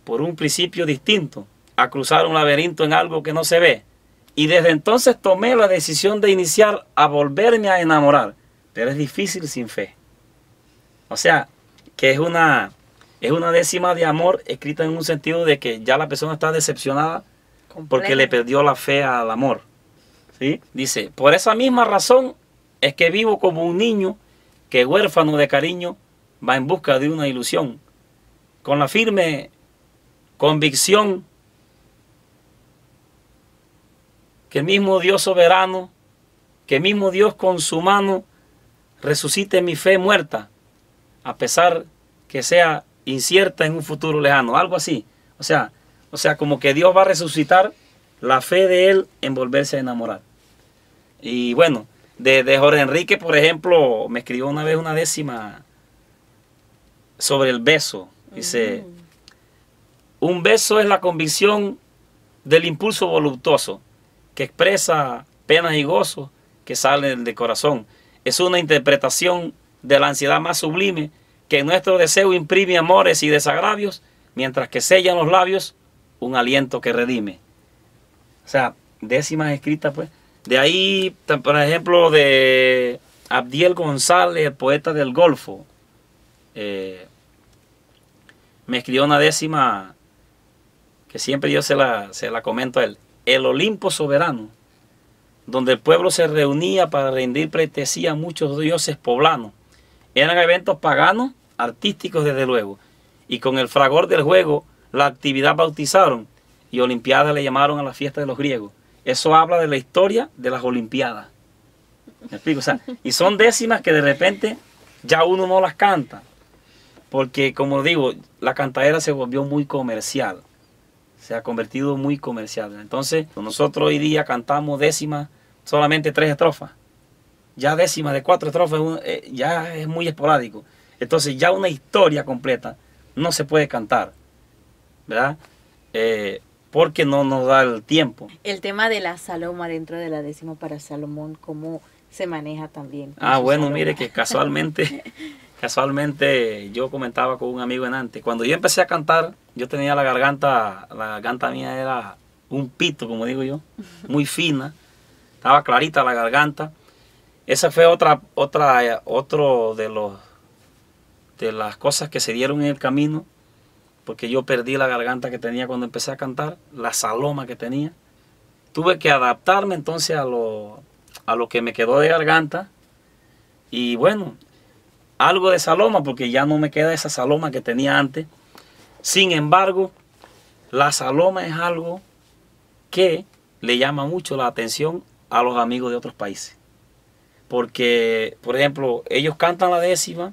por un principio distinto a cruzar un laberinto en algo que no se ve. Y desde entonces tomé la decisión de iniciar a volverme a enamorar, pero es difícil sin fe. O sea, que es una décima de amor escrita en un sentido de que ya la persona está decepcionada porque le perdió la fe al amor. ¿Sí? Dice, por esa misma razón es que vivo como un niño que huérfano de cariño va en busca de una ilusión, con la firme convicción que el mismo Dios soberano, que el mismo Dios con su mano resucite mi fe muerta, a pesar que sea incierta en un futuro lejano, algo así. O sea, como que Dios va a resucitar la fe de él en volverse a enamorar. Y bueno, de Jorge Enrique, por ejemplo, me escribió una vez una décima sobre el beso. Dice, un beso es la convicción del impulso voluptuoso que expresa penas y gozos que salen del corazón. Es una interpretación de la ansiedad más sublime que en nuestro deseo imprime amores y desagravios, mientras que sellan los labios un aliento que redime. O sea, décimas escritas, pues. De ahí, por ejemplo, de Abdiel González, el poeta del Golfo, me escribió una décima que siempre yo se la comento a él. El Olimpo soberano, donde el pueblo se reunía para rendir pleitesía a muchos dioses poblanos. Eran eventos paganos, artísticos desde luego, y con el fragor del juego la actividad bautizaron y olimpiadas le llamaron a la fiesta de los griegos. Eso habla de la historia de las olimpiadas. ¿Me explico? O sea, y son décimas que de repente ya uno no las canta, porque como digo, la cantadera se volvió muy comercial. Se ha convertido muy comercial. Entonces, nosotros hoy día cantamos décimas, solamente 3 estrofas. Ya décimas de 4 estrofas ya es muy esporádico. Entonces, ya una historia completa no se puede cantar, ¿verdad? Porque no nos da el tiempo. El tema de la saloma dentro de la décima para Salomón, ¿cómo se maneja también? Bueno, mire que casualmente Casualmente yo comentaba con un amigo en antes, cuando yo empecé a cantar, yo tenía la garganta mía era un pito, como digo yo, muy fina, estaba clarita la garganta. Esa fue otro de las cosas que se dieron en el camino, porque yo perdí la garganta que tenía cuando empecé a cantar, la saloma que tenía. Tuve que adaptarme entonces a lo que me quedó de garganta. Y bueno, algo de saloma, porque ya no me queda esa saloma que tenía antes. Sin embargo, la saloma es algo que le llama mucho la atención a los amigos de otros países. Porque, por ejemplo, ellos cantan la décima,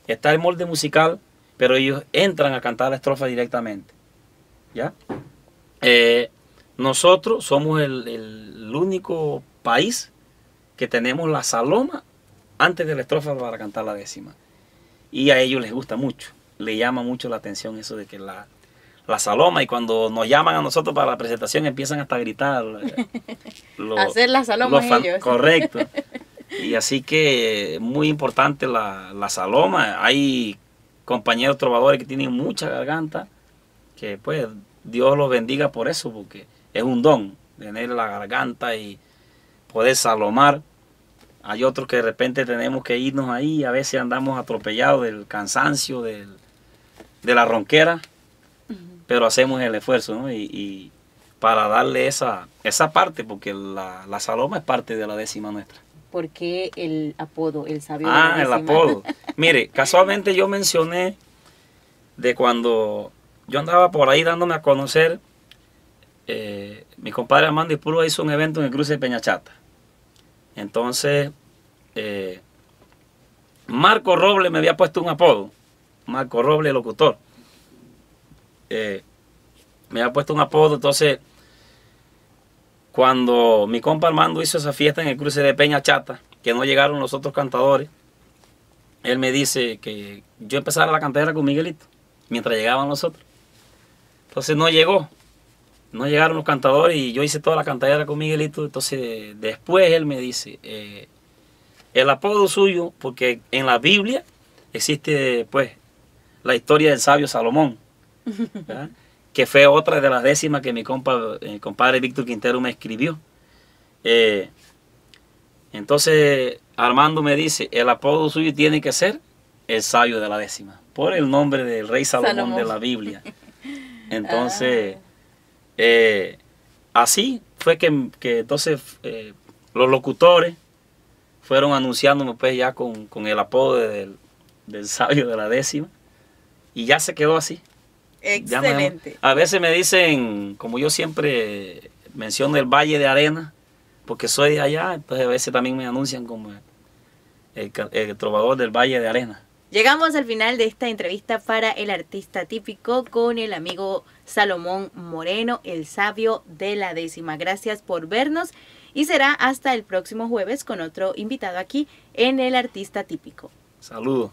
está el molde musical, pero ellos entran a cantar la estrofa directamente. ¿Ya? Nosotros somos el único país que tenemos la saloma antes de la estrofa para cantar la décima. Y a ellos les gusta mucho, les llama mucho la atención eso de que la saloma, y cuando nos llaman a nosotros para la presentación empiezan hasta a gritar. Hacer la saloma ellos. Correcto. Y así que muy importante la saloma. Hay compañeros trovadores que tienen mucha garganta, que pues Dios los bendiga por eso, porque es un don tener la garganta y poder salomar. Hay otros que de repente tenemos que irnos ahí, a veces andamos atropellados del cansancio, de la ronquera, pero hacemos el esfuerzo, ¿no? Y para darle esa parte, porque la saloma es parte de la décima nuestra. ¿Por qué el apodo, el sabio de la décima? El apodo. Mire, casualmente yo mencioné de cuando yo andaba por ahí dándome a conocer, mi compadre Armando Ipurúa hizo un evento en el cruce de Peñachata. Entonces, Marco Roble me había puesto un apodo. Marco Roble, locutor. Me había puesto un apodo. Entonces, cuando mi compa Armando hizo esa fiesta en el cruce de Peñachata, que no llegaron los otros cantadores, él me dice que yo empezara la cantadera con Miguelito, mientras llegaban los otros. Entonces no llegaron los cantadores y yo hice toda la cantadera con Miguelito. Entonces después él me dice, el apodo suyo, porque en la Biblia existe pues la historia del sabio Salomón, ¿verdad? Que fue otra de las décimas que mi compadre Víctor Quintero me escribió. Entonces Armando me dice, el apodo suyo tiene que ser el sabio de la décima, por el nombre del rey Salomón de la Biblia. Entonces, así fue que entonces los locutores fueron anunciándome pues ya con el apodo del sabio de la décima, y ya se quedó así. Excelente. A veces me dicen, como yo siempre menciono el Valle de Arena, porque soy de allá, entonces a veces también me anuncian como el trovador del Valle de Arena. Llegamos al final de esta entrevista para el artista típico con el amigo Salomón Moreno, el sabio de la décima. Gracias por vernos y será hasta el próximo jueves con otro invitado aquí en el artista típico. Saludos.